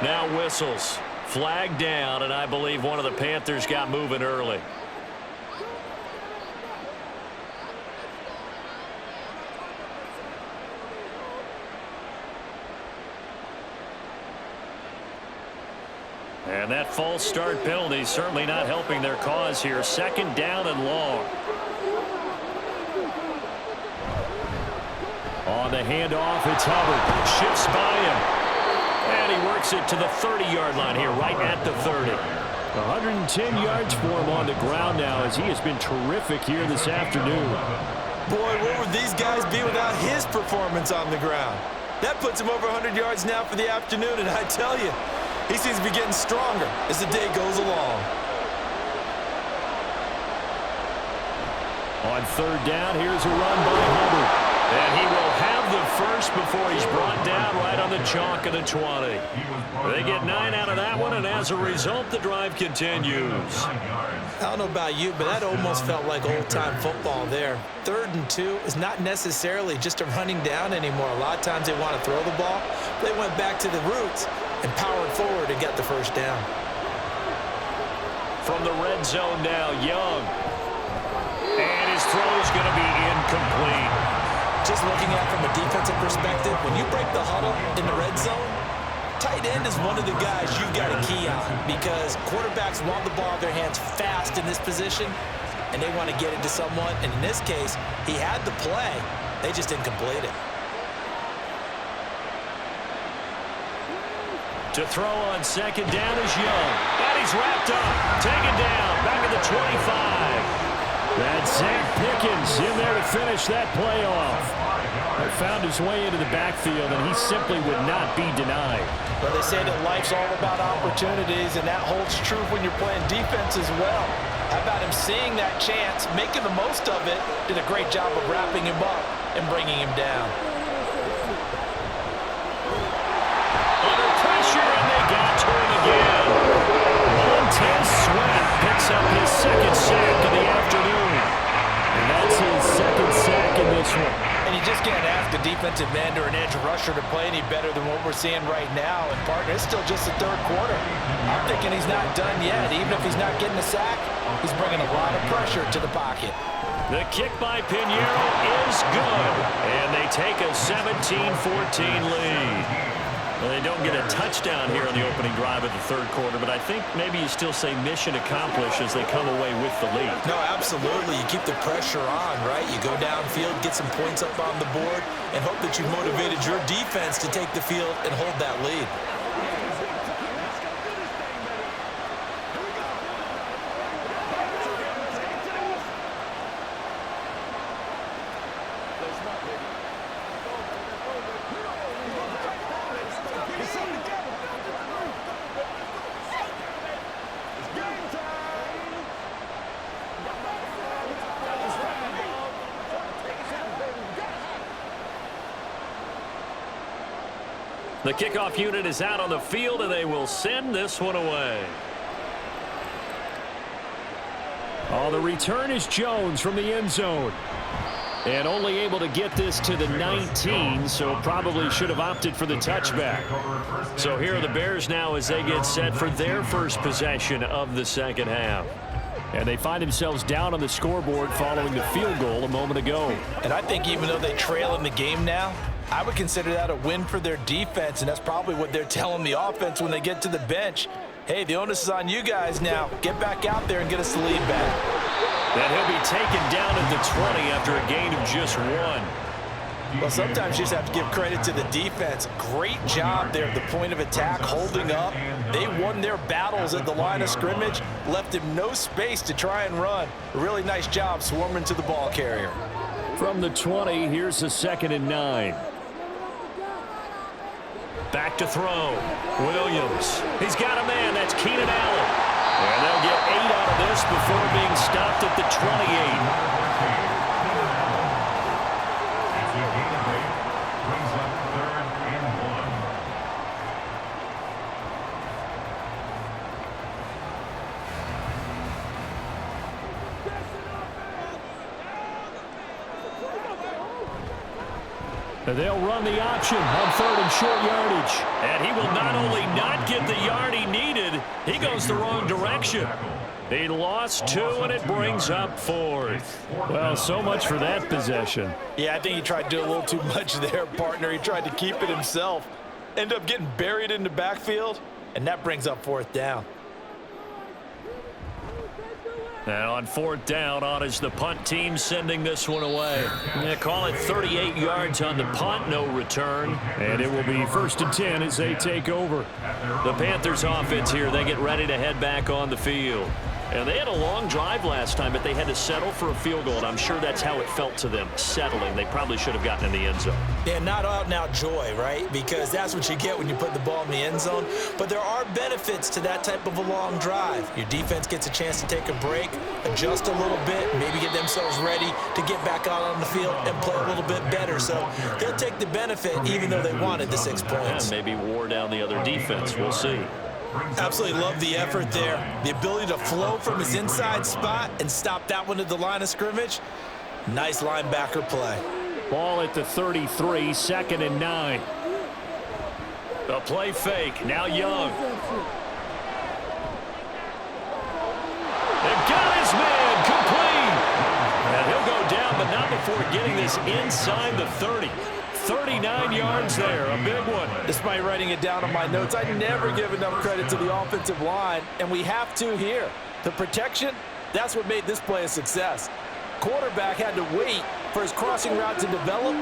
[SPEAKER 1] Now whistles. Flag down, and I believe one of the Panthers got moving early. And that false start penalty certainly not helping their cause here. 2nd down and long. On the handoff, it's Hubbard. Shifts by him. And he works it to the 30-yard line here, right at the 30. 110 yards for him on the ground now as he has been terrific here this afternoon.
[SPEAKER 3] Boy, where would these guys be without his performance on the ground? That puts him over 100 yards now for the afternoon, and I tell you, he seems to be getting stronger as the day goes along.
[SPEAKER 1] On 3rd down, here's a run by Hubbard. And he will have the first before he's brought down right on the chalk of the 20. They get 9 out of that one, and as a result, the drive continues.
[SPEAKER 3] I don't know about you, but that almost felt like old-time football there. 3rd and 2 is not necessarily just a running down anymore. A lot of times they want to throw the ball. They went back to the roots and powered forward to get the first down.
[SPEAKER 1] From the red zone now, Young. And his throw is going to be incomplete.
[SPEAKER 3] Just looking at it from a defensive perspective, when you break the huddle in the red zone, tight end is one of the guys you've got to key on because quarterbacks want the ball in their hands fast in this position, and they want to get it to someone. And in this case, he had the play. They just didn't complete it.
[SPEAKER 1] To throw on 2nd down is Young. And he's wrapped up. Taken down. Back at the 25. That's Zach Pickens in there to finish that play off. He found his way into the backfield, and he simply would not be denied.
[SPEAKER 4] Well, they say that life's all about opportunities, and that holds true when you're playing defense as well. How about him seeing that chance, making the most of it, did a great job of wrapping him up and bringing him down.
[SPEAKER 1] Under pressure, and they got to him again. Montez Sweat picks up his 2nd sack of the afternoon. And that's his 2nd sack in this one.
[SPEAKER 4] And you just can't ask a defensive end or an edge rusher to play any better than what we're seeing right now. And, partner, it's still just the 3rd quarter. I'm thinking he's not done yet. Even if he's not getting a sack, he's bringing a lot of pressure to the pocket.
[SPEAKER 1] The kick by Pinheiro is good. And they take a 17-14 lead. Well, they don't get a touchdown here on the opening drive of the 3rd quarter, but I think maybe you still say mission accomplished as they come away with the lead.
[SPEAKER 3] No, absolutely. You keep the pressure on, right? You go downfield, get some points up on the board, and hope that you've motivated your defense to take the field and hold that lead.
[SPEAKER 1] The kickoff unit is out on the field, and they will send this one away. On the return is Jones from the end zone. And only able to get this to the 19, so probably should have opted for the touchback. So here are the Bears now as they get set for their first possession of the second half. And they find themselves down on the scoreboard following the field goal a moment ago.
[SPEAKER 4] And I think even though they trail in the game now, I would consider that a win for their defense, and that's probably what they're telling the offense when they get to the bench. Hey, the onus is on you guys now. Get back out there and get us the lead back.
[SPEAKER 1] And he'll be taken down at the 20 after a gain of just 1.
[SPEAKER 4] Well, sometimes you just have to give credit to the defense. Great job there at the point of attack, holding up. They won their battles at the line of scrimmage, left him no space to try and run. A really nice job swarming to the ball carrier.
[SPEAKER 1] From the 20, here's the 2nd and 9. Back to throw. Williams. He's got a man. That's Keenan Allen. And they'll get 8 out of this before being stopped at the 28. They'll run the option on 3rd and short yardage. And he will not only not get the yard he needed, he goes the wrong direction. He lost 2, and it brings up 4th. Well, so much for that possession.
[SPEAKER 4] Yeah, I think he tried to do a little too much there, partner. He tried to keep it himself. Ended up getting buried in the backfield, and that brings up 4th down.
[SPEAKER 1] And on 4th down, on is the punt team sending this one away. They call it 38 yards on the punt, no return. And it will be 1st and 10 as they take over. The Panthers offense here, they get ready to head back on the field. And they had a long drive last time, but they had to settle for a field goal. And I'm sure that's how it felt to them, settling. They probably should have gotten in the end zone.
[SPEAKER 3] Yeah, not out and out joy, right? Because that's what you get when you put the ball in the end zone. But there are benefits to that type of a long drive. Your defense gets a chance to take a break, adjust a little bit, maybe get themselves ready to get back out on the field and play a little bit better. So they'll take the benefit even though they wanted the 6 points.
[SPEAKER 1] Yeah, maybe wore down the other defense. We'll see.
[SPEAKER 3] Absolutely love the effort there. The ability to flow from his inside spot and stop that one at the line of scrimmage. Nice linebacker play.
[SPEAKER 1] Ball at the 33, 2nd and 9. A play fake, now Young. They've got his man, complete. And he'll go down, but not before getting this inside the 30. 39 yards there, a big one.
[SPEAKER 4] Despite writing it down on my notes, I never give enough credit to the offensive line, and we have to here. The protection, that's what made this play a success. Quarterback had to wait for his crossing route to develop,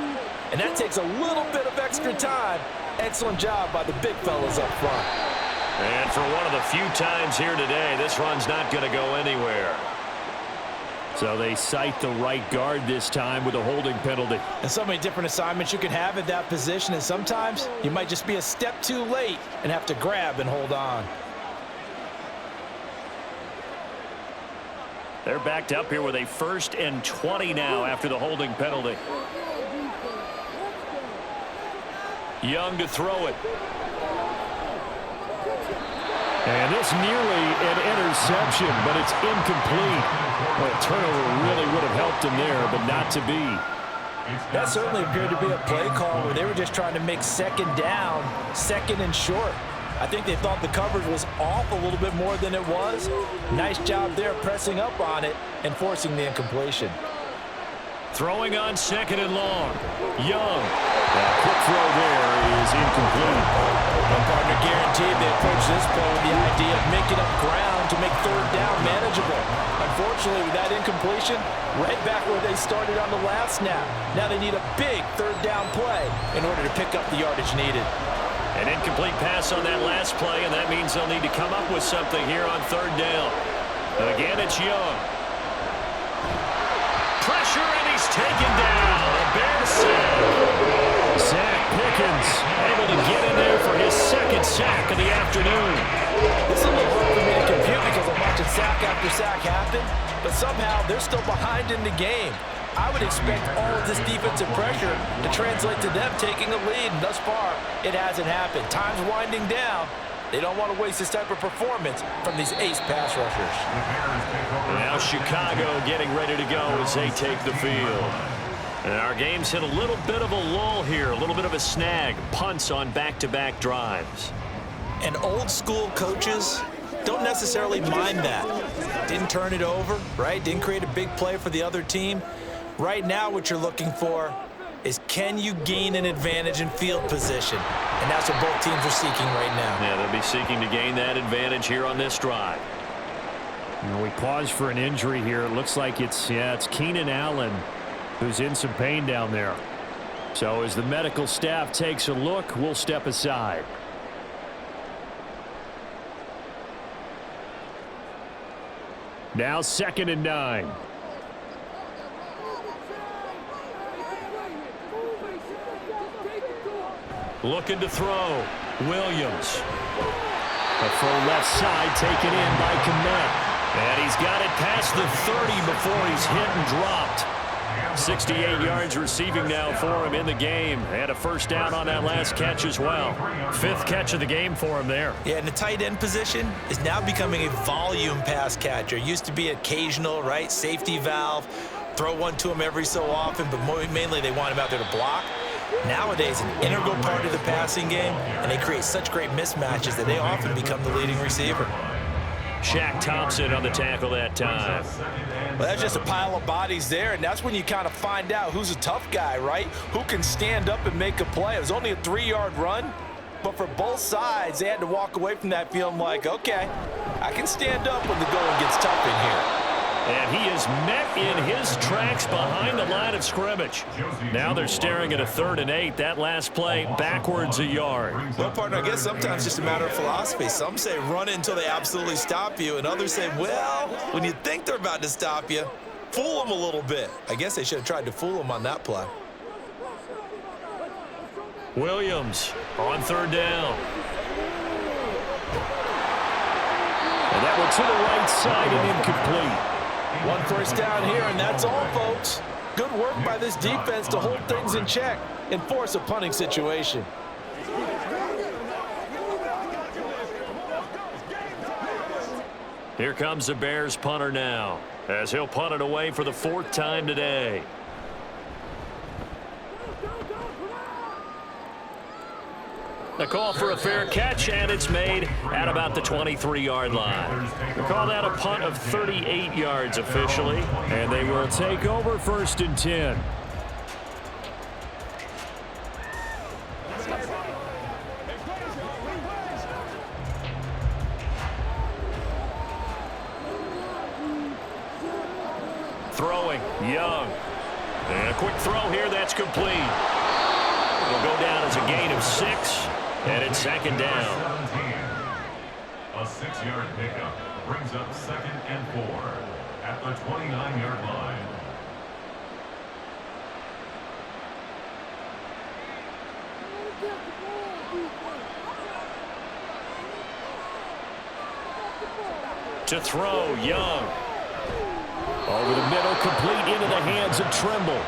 [SPEAKER 4] and that takes a little bit of extra time. Excellent job by the big fellas up front.
[SPEAKER 1] And for one of the few times here today, this run's not going to go anywhere. So they cite the right guard this time with a holding penalty.
[SPEAKER 4] And so many different assignments you can have at that position, and sometimes you might just be a step too late and have to grab and hold on.
[SPEAKER 1] They're backed up here with a 1st and 20 now after the holding penalty. Young to throw it. And this nearly an interception, but it's incomplete. Well, a turnover really would have helped him there, but not to be.
[SPEAKER 4] That certainly appeared to be a play call where they were just trying to make 2nd down, 2nd and short. I think they thought the coverage was off a little bit more than it was. Nice job there pressing up on it and forcing the incompletion.
[SPEAKER 1] Throwing on 2nd and long. Young. That quick throw there is incomplete.
[SPEAKER 4] The partner guaranteed they approach this play with the idea of making up ground to make 3rd down manageable. Unfortunately, with that incompletion, right back where they started on the last snap. Now they need a big 3rd down play in order to pick up the yardage needed.
[SPEAKER 1] An incomplete pass on that last play, and that means they'll need to come up with something here on 3rd down. Again, it's Young. Pressure, and he's taken down. A Bears sack. Zach Pickens able to get in there for his 2nd sack of the afternoon.
[SPEAKER 4] This is a little hard for me to compute because I'm watching sack after sack happen, but somehow they're still behind in the game. I would expect all of this defensive pressure to translate to them taking a lead, and thus far, it hasn't happened. Time's winding down. They don't want to waste this type of performance from these ace pass rushers.
[SPEAKER 1] Now Chicago getting ready to go as they take the field. And our game's hit a little bit of a lull here, a little bit of a snag. Punts on back-to-back drives.
[SPEAKER 3] And old school coaches don't necessarily mind that. Didn't turn it over, right? Didn't create a big play for the other team. Right now what you're looking for is, can you gain an advantage in field position? And that's what both teams are seeking right now.
[SPEAKER 1] Yeah, they'll be seeking to gain that advantage here on this drive. We pause for an injury here. It looks like it's Keenan Allen who's in some pain down there. So as the medical staff takes a look, we'll step aside. Now 2nd and 9. Looking to throw. Williams. A full left side taken in by Kmet. And he's got it past the 30 before he's hit and dropped. 68 yards receiving now for him in the game. And a first down on that last catch as well. 5th catch of the game for him there.
[SPEAKER 3] Yeah, and the tight end position is now becoming a volume pass catcher. Used to be occasional, right? Safety valve. Throw one to him every so often, but mainly they want him out there to block. Nowadays, an integral part of the passing game, and they create such great mismatches that they often become the leading receiver.
[SPEAKER 1] Shaq Thompson on the tackle that time.
[SPEAKER 4] Well, that's just a pile of bodies there, and that's when you kind of find out who's a tough guy, right? Who can stand up and make a play. It was only a 3-yard run, but for both sides, they had to walk away from that feeling like, okay, I can stand up when the going gets tough in here.
[SPEAKER 1] And he is met in his tracks behind the line of scrimmage. Now they're staring at a 3rd and 8. That last play backwards a yard.
[SPEAKER 3] Well, partner, I guess sometimes it's just a matter of philosophy. Some say run until they absolutely stop you, and others say, well, when you think they're about to stop you, fool them a little bit. I guess they should have tried to fool them on that play.
[SPEAKER 1] Williams on 3rd down. And that one to the right side and incomplete.
[SPEAKER 4] 1 first down here, and that's all, folks. Good work by this defense to hold things in check and force a punting situation.
[SPEAKER 1] Here comes the Bears punter now, as he'll punt it away for the 4th time today. The call for a fair catch, and it's made at about the 23-yard line. We call that a punt of 38 yards officially, and they will take over 1st and 10. Throwing, Young. And a quick throw here, that's complete. Will go down as a gain of 6. And it's 2nd down.
[SPEAKER 5] 17. A 6-yard pickup brings up 2nd and 4 at the 29-yard line.
[SPEAKER 1] To throw, Young. Over the middle, complete into the hands of Trimble.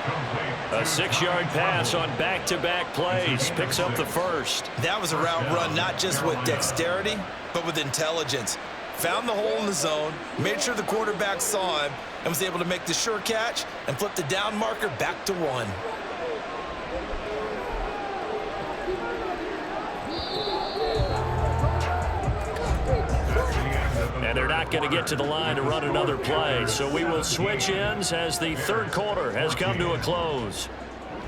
[SPEAKER 1] A 6-yard pass on back-to-back plays. Picks up the 1st.
[SPEAKER 3] That was a route run not just with dexterity, but with intelligence. Found the hole in the zone, made sure the quarterback saw him, and was able to make the sure catch and flip the down marker back to 1.
[SPEAKER 1] And they're not going to get to the line to run another play. So we will switch ends as the 3rd quarter has come to a close.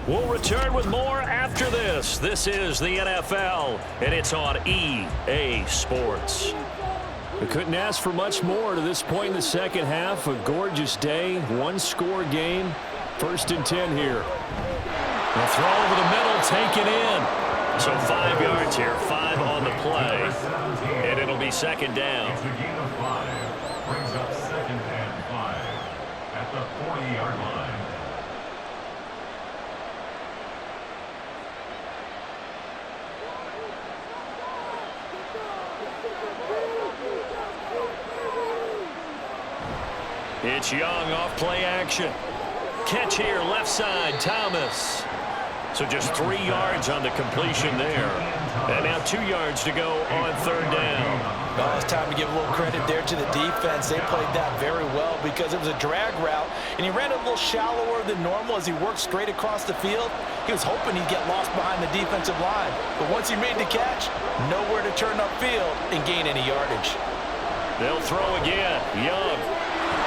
[SPEAKER 1] We'll return with more after this. This is the NFL, and it's on EA Sports. We couldn't ask for much more to this point in the 2nd half. A gorgeous day, 1-score game. 1st and 10 here. The throw over the middle, taken in. So 5 yards here, 5 on the play. And it'll be 2nd down.
[SPEAKER 5] It's a gain of 5. Brings up 2nd and 5 at the 40-yard line.
[SPEAKER 1] It's Young off play action. Catch here, left side, Thomas. So just 3 yards on the completion there. And now 2 yards to go on third down.
[SPEAKER 3] Well, it's time to give a little credit there to the defense. They played that very well because it was a drag route, and he ran a little shallower than normal as he worked straight across the field. He was hoping he'd get lost behind the defensive line, but once he made the catch, nowhere to turn upfield and gain any yardage.
[SPEAKER 1] They'll throw again. Young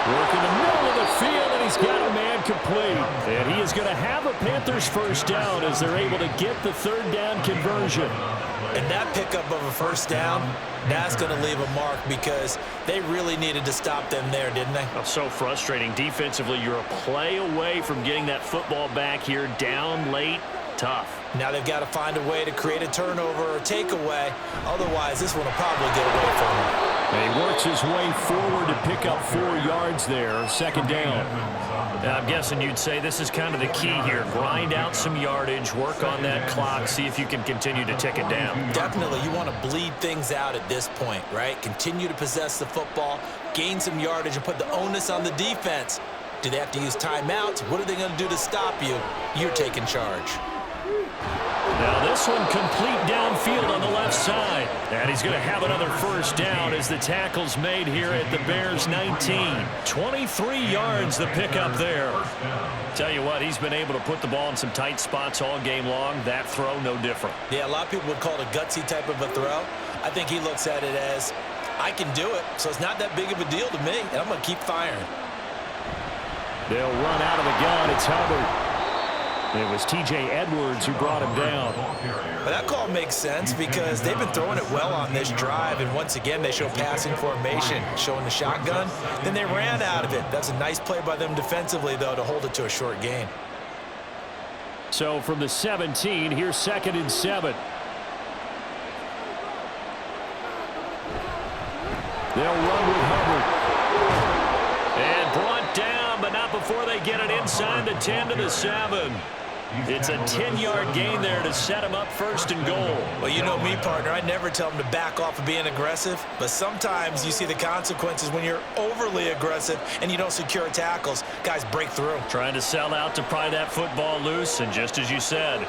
[SPEAKER 1] working the middle of the field, and he's got a man complete. And he is going to have a Panthers first down as they're able to get the third down conversion.
[SPEAKER 3] And that pickup of a first down, that's going to leave a mark because they really needed to stop them there, didn't they?
[SPEAKER 1] Oh, so frustrating. Defensively, you're a play away from getting that football back here. Down late, tough.
[SPEAKER 3] Now they've got to find a way to create a turnover or takeaway. Otherwise, this one will probably get away from him.
[SPEAKER 1] And he works his way forward to pick up 4 yards there. Second down. Now, I'm guessing you'd say this is kind of the key here. Grind out some yardage, work on that clock, see if you can continue to tick it down.
[SPEAKER 3] Definitely, you want to bleed things out at this point, right? Continue to possess the football, gain some yardage, and put the onus on the defense. Do they have to use timeouts? What are they going to do to stop you? You're taking charge.
[SPEAKER 1] Now this one complete downfield on the left side. And he's going to have another first down as the tackle's made here at the Bears 19. 23 yards the pickup there. Tell you what, he's been able to put the ball in some tight spots all game long. That throw, no different.
[SPEAKER 3] Yeah, a lot of people would call it a gutsy type of a throw. I think he looks at it as, I can do it, so it's not that big of a deal to me, and I'm going to keep firing.
[SPEAKER 1] They'll run out of the gun. It's Hubbard. It was T.J. Edwards who brought him down.
[SPEAKER 3] But that call makes sense because they've been throwing it well on this drive, and once again they show passing formation, showing the shotgun. Then they ran out of it. That's a nice play by them defensively, though, to hold it to a short gain.
[SPEAKER 1] So from the 17, here's 2nd and 7. They'll run with Hubbard. And brought down, but not before they get it inside the 10 to the 7. It's a 10-yard gain there to set him up 1st and goal.
[SPEAKER 3] Well, you know me, partner. I never tell them to back off of being aggressive, but sometimes you see the consequences when you're overly aggressive and you don't secure tackles. Guys break through.
[SPEAKER 1] Trying to sell out to pry that football loose, and just as you said,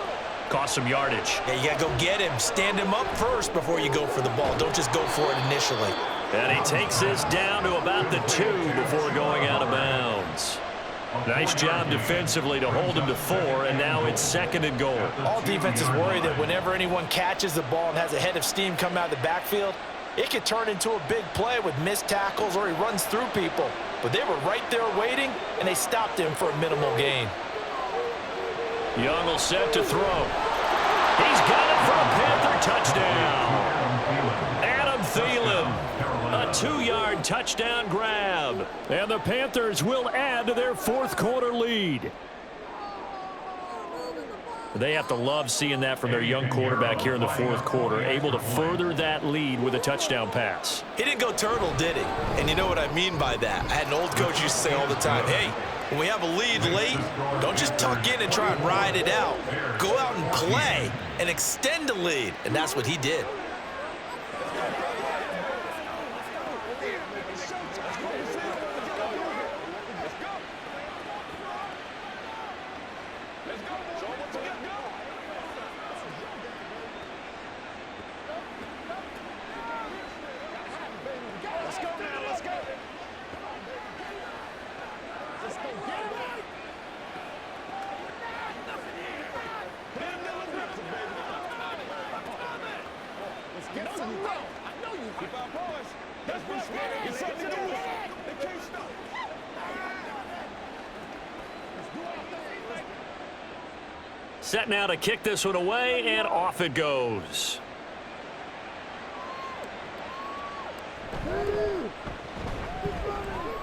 [SPEAKER 1] cost some yardage.
[SPEAKER 3] Yeah, you got to go get him. Stand him up first before you go for the ball. Don't just go for it initially.
[SPEAKER 1] And he takes this down to about the 2 before going out of bounds. Nice job defensively to hold him to 4, and now it's 2nd and goal.
[SPEAKER 4] All defenses worry that whenever anyone catches the ball and has a head of steam come out of the backfield, it could turn into a big play with missed tackles or he runs through people. But they were right there waiting, and they stopped him for a minimal gain.
[SPEAKER 1] Young will set to throw. He's got it for a Panther touchdown. Adam Thielen. A 2-yard touchdown grab. And the Panthers will add to their 4th quarter lead. They have to love seeing that from their young quarterback here in the 4th quarter, able to further that lead with a touchdown pass.
[SPEAKER 3] He didn't go turtle, did he? And you know what I mean by that. I had an old coach used to say all the time, hey, when we have a lead late, don't just tuck in and try and ride it out. Go out and play and extend the lead. And that's what he did.
[SPEAKER 1] Set now to kick this one away, and off it goes.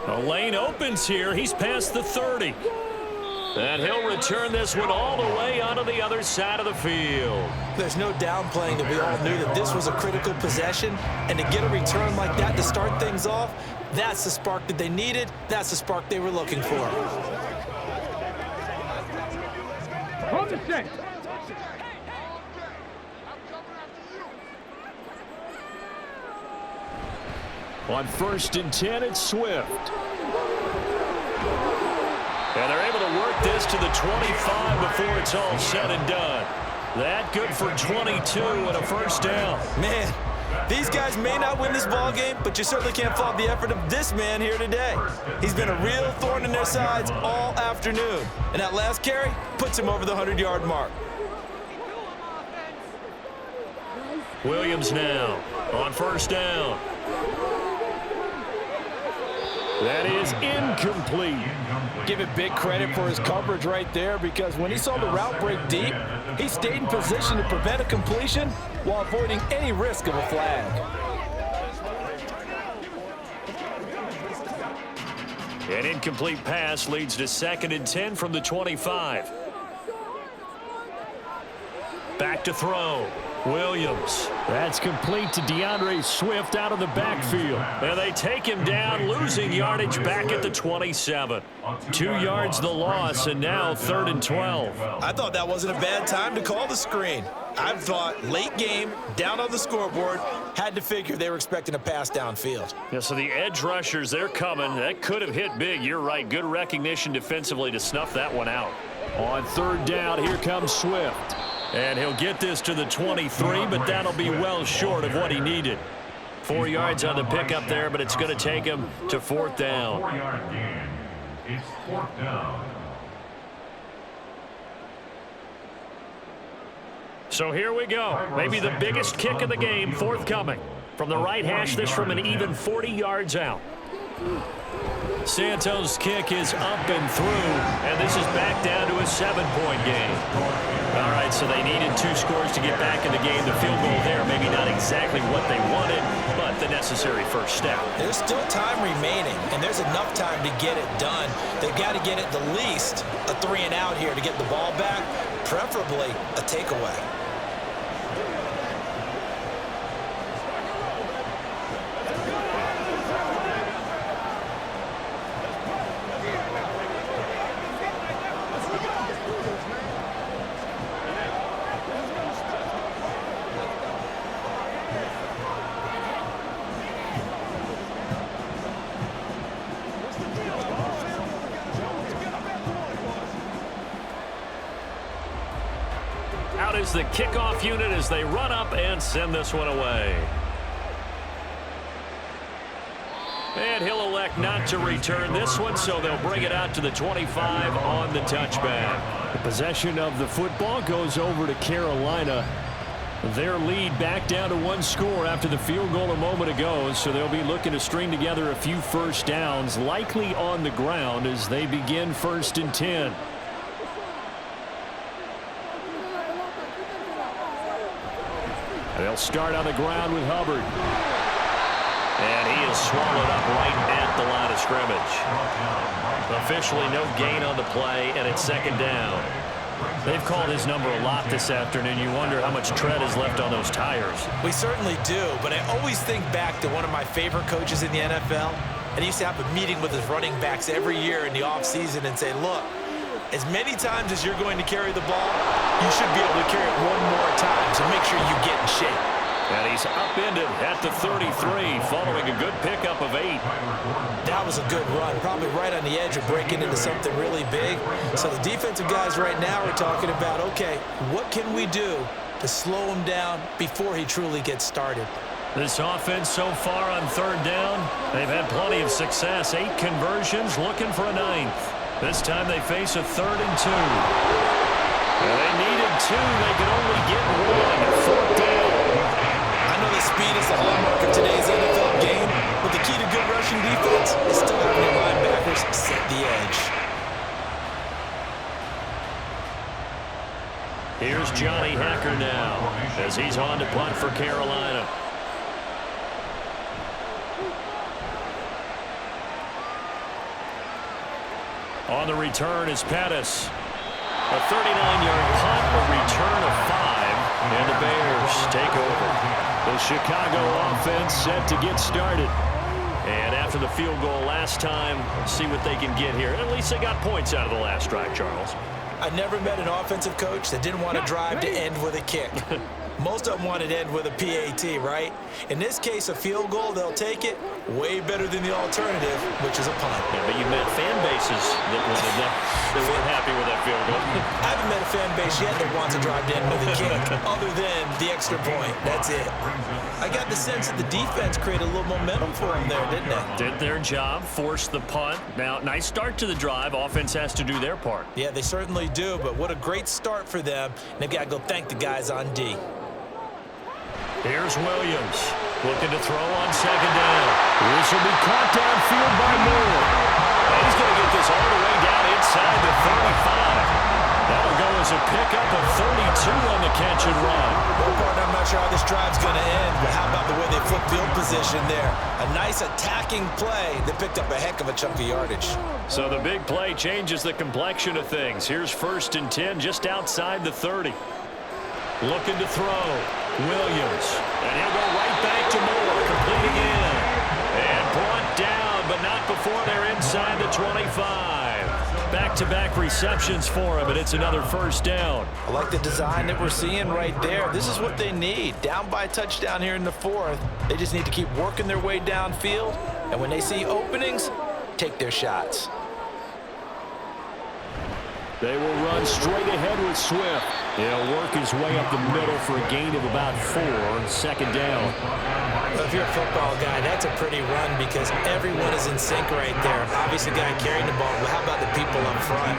[SPEAKER 1] The lane opens here. He's past the 30. And he'll return this one all the way onto the other side of the field.
[SPEAKER 3] There's no downplaying that we all knew that this was a critical possession, and to get a return like that to start things off, that's the spark that they needed. That's the spark they were looking for.
[SPEAKER 2] Hold the set.
[SPEAKER 1] On 1st and 10, it's Swift. And they're able to work get this to the 25 before it's all said and done. That good for 22 and a first down.
[SPEAKER 3] Man, these guys may not win this ball game, but you certainly can't fault the effort of this man here today. He's been a real thorn in their sides all afternoon. And that last carry puts him over the 100-yard mark.
[SPEAKER 1] Williams now on first down. That is incomplete.
[SPEAKER 4] Give it big credit for his coverage right there, because when he saw the route break deep, he stayed in position to prevent a completion while avoiding any risk of a flag.
[SPEAKER 1] An incomplete pass leads to 2nd and 10 from the 25. Back to throw. Williams. That's complete to DeAndre Swift out of the backfield. And they take him down, losing yardage back at the 27. 2 yards the loss, and now 3rd and 12.
[SPEAKER 3] I thought that wasn't a bad time to call the screen. I thought late game, down on the scoreboard, had to figure they were expecting a pass downfield.
[SPEAKER 1] Yeah, so the edge rushers, they're coming. That could have hit big. You're right. Good recognition defensively to snuff that one out. On 3rd down, here comes Swift. And he'll get this to the 23, but that'll be well short of what he needed. 4 yards on the pickup there, but it's going to take him to 4th down.
[SPEAKER 5] 4-yard gain. It's 4th down.
[SPEAKER 1] So here we go. Maybe the biggest kick of the game forthcoming. From the right hash, this from an even 40 yards out. Santos' kick is up and through, and this is back down to a 7-point game. All right, so they needed 2 scores to get back in the game. The field goal there, maybe not exactly what they wanted, but the necessary first step.
[SPEAKER 3] There's still time remaining, and there's enough time to get it done. They've got to get at the least a 3-and-out here to get the ball back, preferably a takeaway.
[SPEAKER 1] Out is the kickoff unit as they run up and send this one away. And he'll elect not to return this one, so they'll bring it out to the 25 on the touchback. The possession of the football goes over to Carolina. Their lead back down to 1 score after the field goal a moment ago, so they'll be looking to string together a few first downs, likely on the ground as they begin 1st and 10. They'll start on the ground with Hubbard. And he is swallowed up right at the line of scrimmage. Officially no gain on the play, and it's 2nd down. They've called his number a lot this afternoon. You wonder how much tread is left on those tires.
[SPEAKER 3] We certainly do, but I always think back to one of my favorite coaches in the NFL, and he used to have a meeting with his running backs every year in the offseason and say, look, as many times as you're going to carry the ball, you should be able to carry it 1 more time, so make sure you get in shape.
[SPEAKER 1] And he's upended at the 33, following a good pickup of 8.
[SPEAKER 3] That was a good run, probably right on the edge of breaking into something really big. So the defensive guys right now are talking about, okay, what can we do to slow him down before he truly gets started?
[SPEAKER 1] This offense so far on 3rd down, they've had plenty of success. 8 conversions, looking for a 9th. This time they face a 3rd and 2. Well, they needed 2. They could only get 1. 4th down.
[SPEAKER 3] I know the speed is the hallmark of today's NFL game, but the key to good rushing defense is still having your linebackers set the edge.
[SPEAKER 1] Here's Johnny Hacker now as he's on to punt for Carolina. On the return is Pettis. A 39-yard punt, a return of 5, and the Bears take over. The Chicago offense set to get started. And after the field goal last time, see what they can get here. At least they got points out of the last drive, Charles.
[SPEAKER 3] I never met an offensive coach that didn't want to drive to end with a kick. Most of them want it to end with a PAT, right? In this case, a field goal, they'll take it way better than the alternative, which is a punt.
[SPEAKER 1] Yeah, but you met fan bases that wanted that, that weren't happy with that field goal.
[SPEAKER 3] I haven't met a fan base yet that wants to drive to end with a kick, other than the extra point. That's it. I got the sense that the defense created a little momentum for them there, didn't they?
[SPEAKER 1] Did their job, forced the punt. Now, nice start to the drive. Offense has to do their part.
[SPEAKER 3] Yeah, they certainly do, but what a great start for them. And they've got to go thank the guys on D.
[SPEAKER 1] Here's Williams, looking to throw on second down. This will be caught downfield by Moore. And he's going to get this all the way down inside the 35. That'll go as a pickup of 32 on the catch and run.
[SPEAKER 3] Well, partner, I'm not sure how this drive's going to end, but how about the way they flip field position there? A nice attacking play that picked up a heck of a chunk of yardage.
[SPEAKER 1] So the big play changes the complexion of things. Here's 1st and 10 just outside the 30. Looking to throw. Williams. And he'll go right back to Moore, completing in. And brought down, but not before they're inside the 25. Back-to-back receptions for him, and it's another 1st down.
[SPEAKER 4] I like the design that we're seeing right there. This is what they need. Down by a touchdown here in the 4th. They just need to keep working their way downfield. And when they see openings, take their shots.
[SPEAKER 1] They will run straight ahead with Swift. He'll work his way up the middle for a gain of about 4. 2nd down.
[SPEAKER 3] Well, if you're a football guy, that's a pretty run because everyone is in sync right there. Obviously, the guy carrying the ball, but how about the people up front?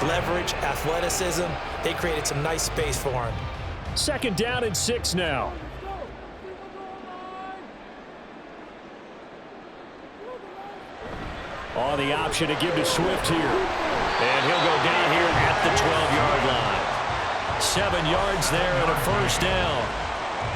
[SPEAKER 3] Leverage, athleticism, they created some nice space for him.
[SPEAKER 1] 2nd down and 6 now. On the option to give to Swift here. And he'll go down here at the 12-yard line. 7 yards there and a 1st down.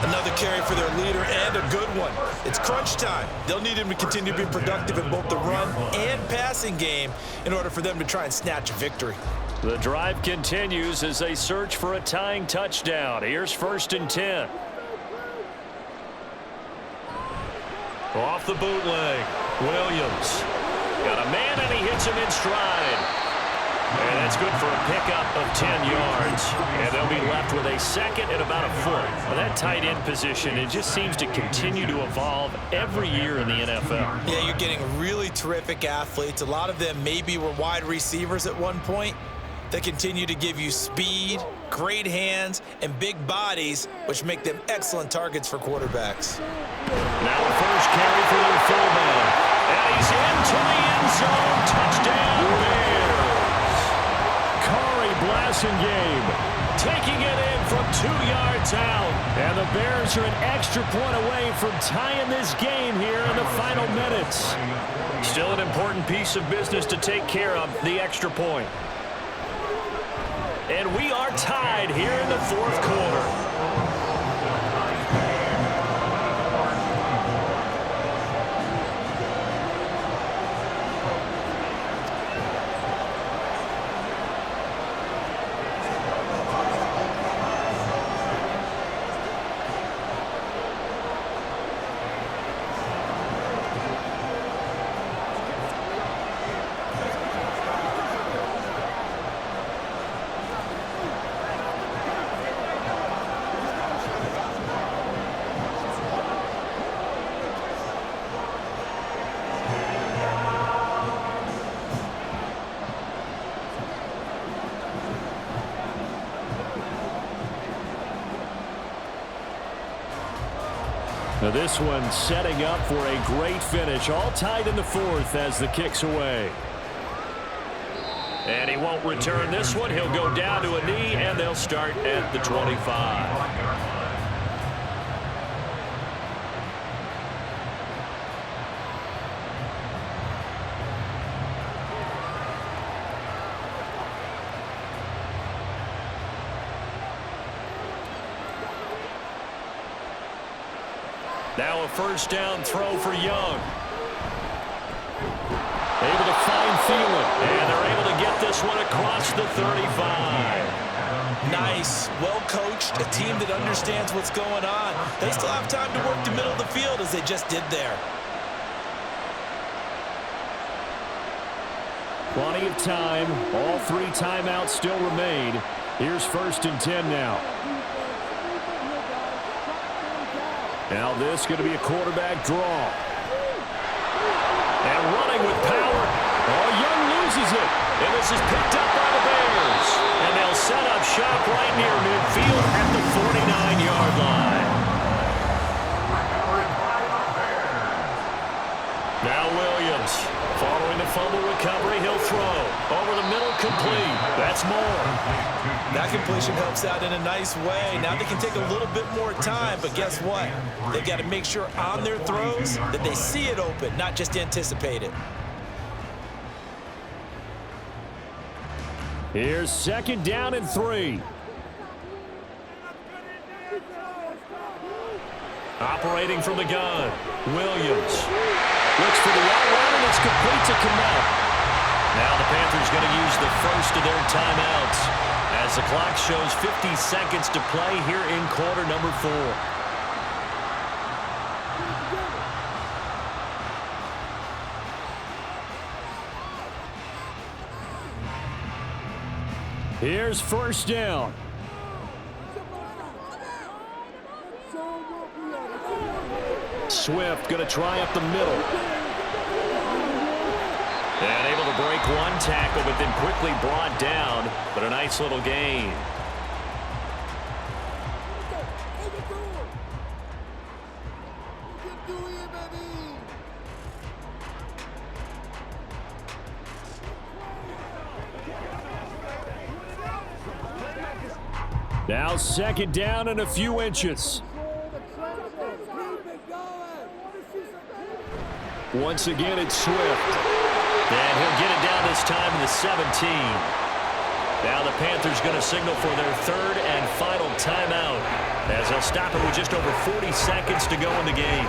[SPEAKER 3] Another carry for their leader and a good one. It's crunch time. They'll need him to continue to be productive in both the run and passing game in order for them to try and snatch a victory.
[SPEAKER 1] The drive continues as they search for a tying touchdown. Here's 1st and 10. Off the bootleg. Williams. Got a man and he hits him in stride. And that's good for a pickup of 10 yards. And they'll be left with a 2nd and about a 4. Well, that tight end position, it just seems to continue to evolve every year in the NFL.
[SPEAKER 3] Yeah, you're getting really terrific athletes. A lot of them maybe were wide receivers at one point. They continue to give you speed, great hands, and big bodies, which make them excellent targets for quarterbacks.
[SPEAKER 1] Now a first carry for their fullback. And he's into the end zone. Touchdown, Bears. Blasingame taking it in from 2 yards out. And the Bears are an extra point away from tying this game here in the final minutes. Still an important piece of business to take care of, the extra point. And we are tied here in the 4th quarter. Now this one setting up for a great finish. All tied in the 4th as the kick's away. And he won't return this one. He'll go down to a knee, and they'll start at the 25. Now a 1st down throw for Young. Able to find Thielen. And they're able to get this one across the 35.
[SPEAKER 3] Nice, well coached, a team that understands what's going on. They still have time to work the middle of the field as they just did there.
[SPEAKER 1] Plenty of time. All 3 timeouts still remain. Here's 1st and 10 now. Now this going to be a quarterback draw. And running with power. Oh, Young loses it. And this is picked up by the Bears. And they'll set up shop right near midfield at the 49-yard line. Now Williams. Following the fumble recovery, he'll throw. Over the middle, complete. That's more.
[SPEAKER 3] That completion helps out in a nice way. Now they can take a little bit more time, but guess what? They've got to make sure on their throws that they see it open, not just anticipate it.
[SPEAKER 1] Here's 2nd down and 3. Operating from the gun, Williams. Looks for the outrun, and it's complete to Kmet. Now the Panthers going to use the first of their timeouts as the clock shows 50 seconds to play here in quarter number 4. Here's 1st down. Swift going to try up the middle. And able to break one tackle, but then quickly brought down. But a nice little gain. Now 2nd down and a few inches. Once again, it's Swift. And he'll get it down this time in the 17. Now the Panthers going to signal for their 3rd and final timeout as they'll stop it with just over 40 seconds to go in the game.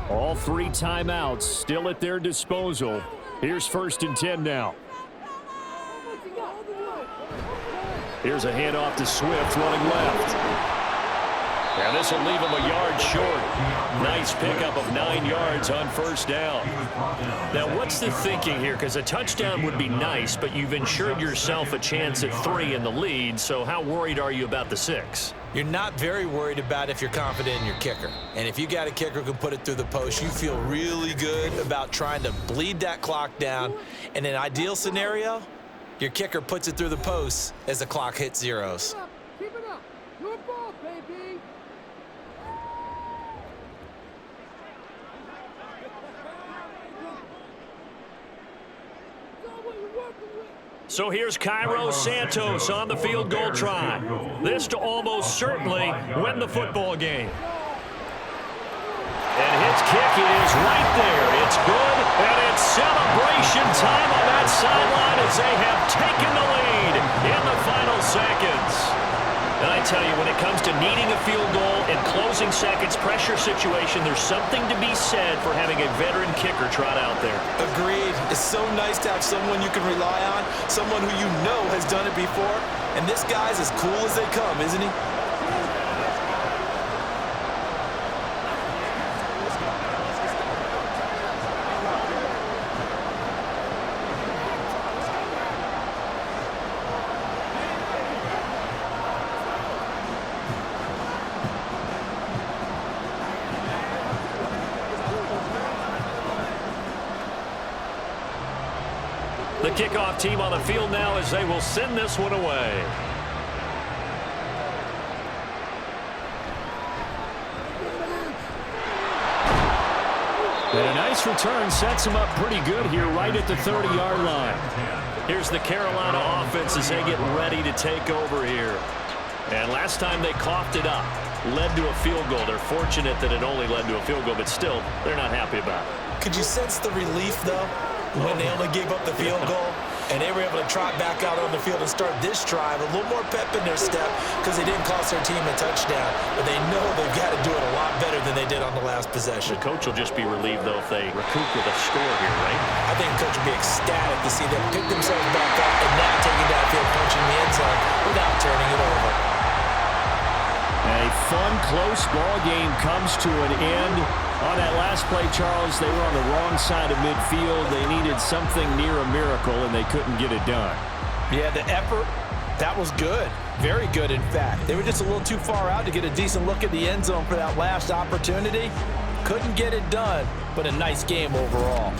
[SPEAKER 1] All 3 timeouts still at their disposal. Here's 1st and 10 now. Here's a handoff to Swift running left. And this will leave him a yard short. Nice pickup of 9 yards on 1st down. Now, what's the thinking here? Because a touchdown would be nice, but you've ensured yourself a chance at 3 in the lead, so how worried are you about the 6?
[SPEAKER 3] You're not very worried about if you're confident in your kicker. And if you got a kicker who can put it through the post, you feel really good about trying to bleed that clock down. In an ideal scenario, your kicker puts it through the post as the clock hits zeros.
[SPEAKER 2] Keep it up. Your ball, baby.
[SPEAKER 1] So here's Cairo Santos on the field goal try. This to almost certainly win the football game. And his kick is right there. It's good, and it's celebration time on that sideline as they have taken the lead in the final seconds. And I tell you, when it comes to needing a field goal in closing seconds, pressure situation, there's something to be said for having a veteran kicker trot out there.
[SPEAKER 3] Agreed. It's so nice to have someone you can rely on, someone who you know has done it before. And this guy's as cool as they come, isn't he?
[SPEAKER 1] The kickoff team on the field now as they will send this one away. And a nice return sets them up pretty good here right at the 30-yard line. Here's the Carolina offense as they get ready to take over here. And last time they coughed it up, led to a field goal. They're fortunate that it only led to a field goal, but still, they're not happy about it.
[SPEAKER 3] Could you sense the relief, though, when they only gave up the field goal and they were able to trot back out on the field and start this drive a little more pep in their step because they didn't cost their team a touchdown, but they know they've got to do it a lot better than they did on the last possession.
[SPEAKER 1] The coach will just be relieved, though, if they recoup with a score here, right?
[SPEAKER 3] I think the coach will be ecstatic to see them pick themselves back up and now taking downfield, punching the end zone without turning it over.
[SPEAKER 1] A fun, close ball game comes to an end. On that last play, Charles, they were on the wrong side of midfield. They needed something near a miracle, and they couldn't get it done.
[SPEAKER 4] Yeah, the effort, that was good. Very good, in fact. They were just a little too far out to get a decent look at the end zone for that last opportunity. Couldn't get it done, but a nice game overall.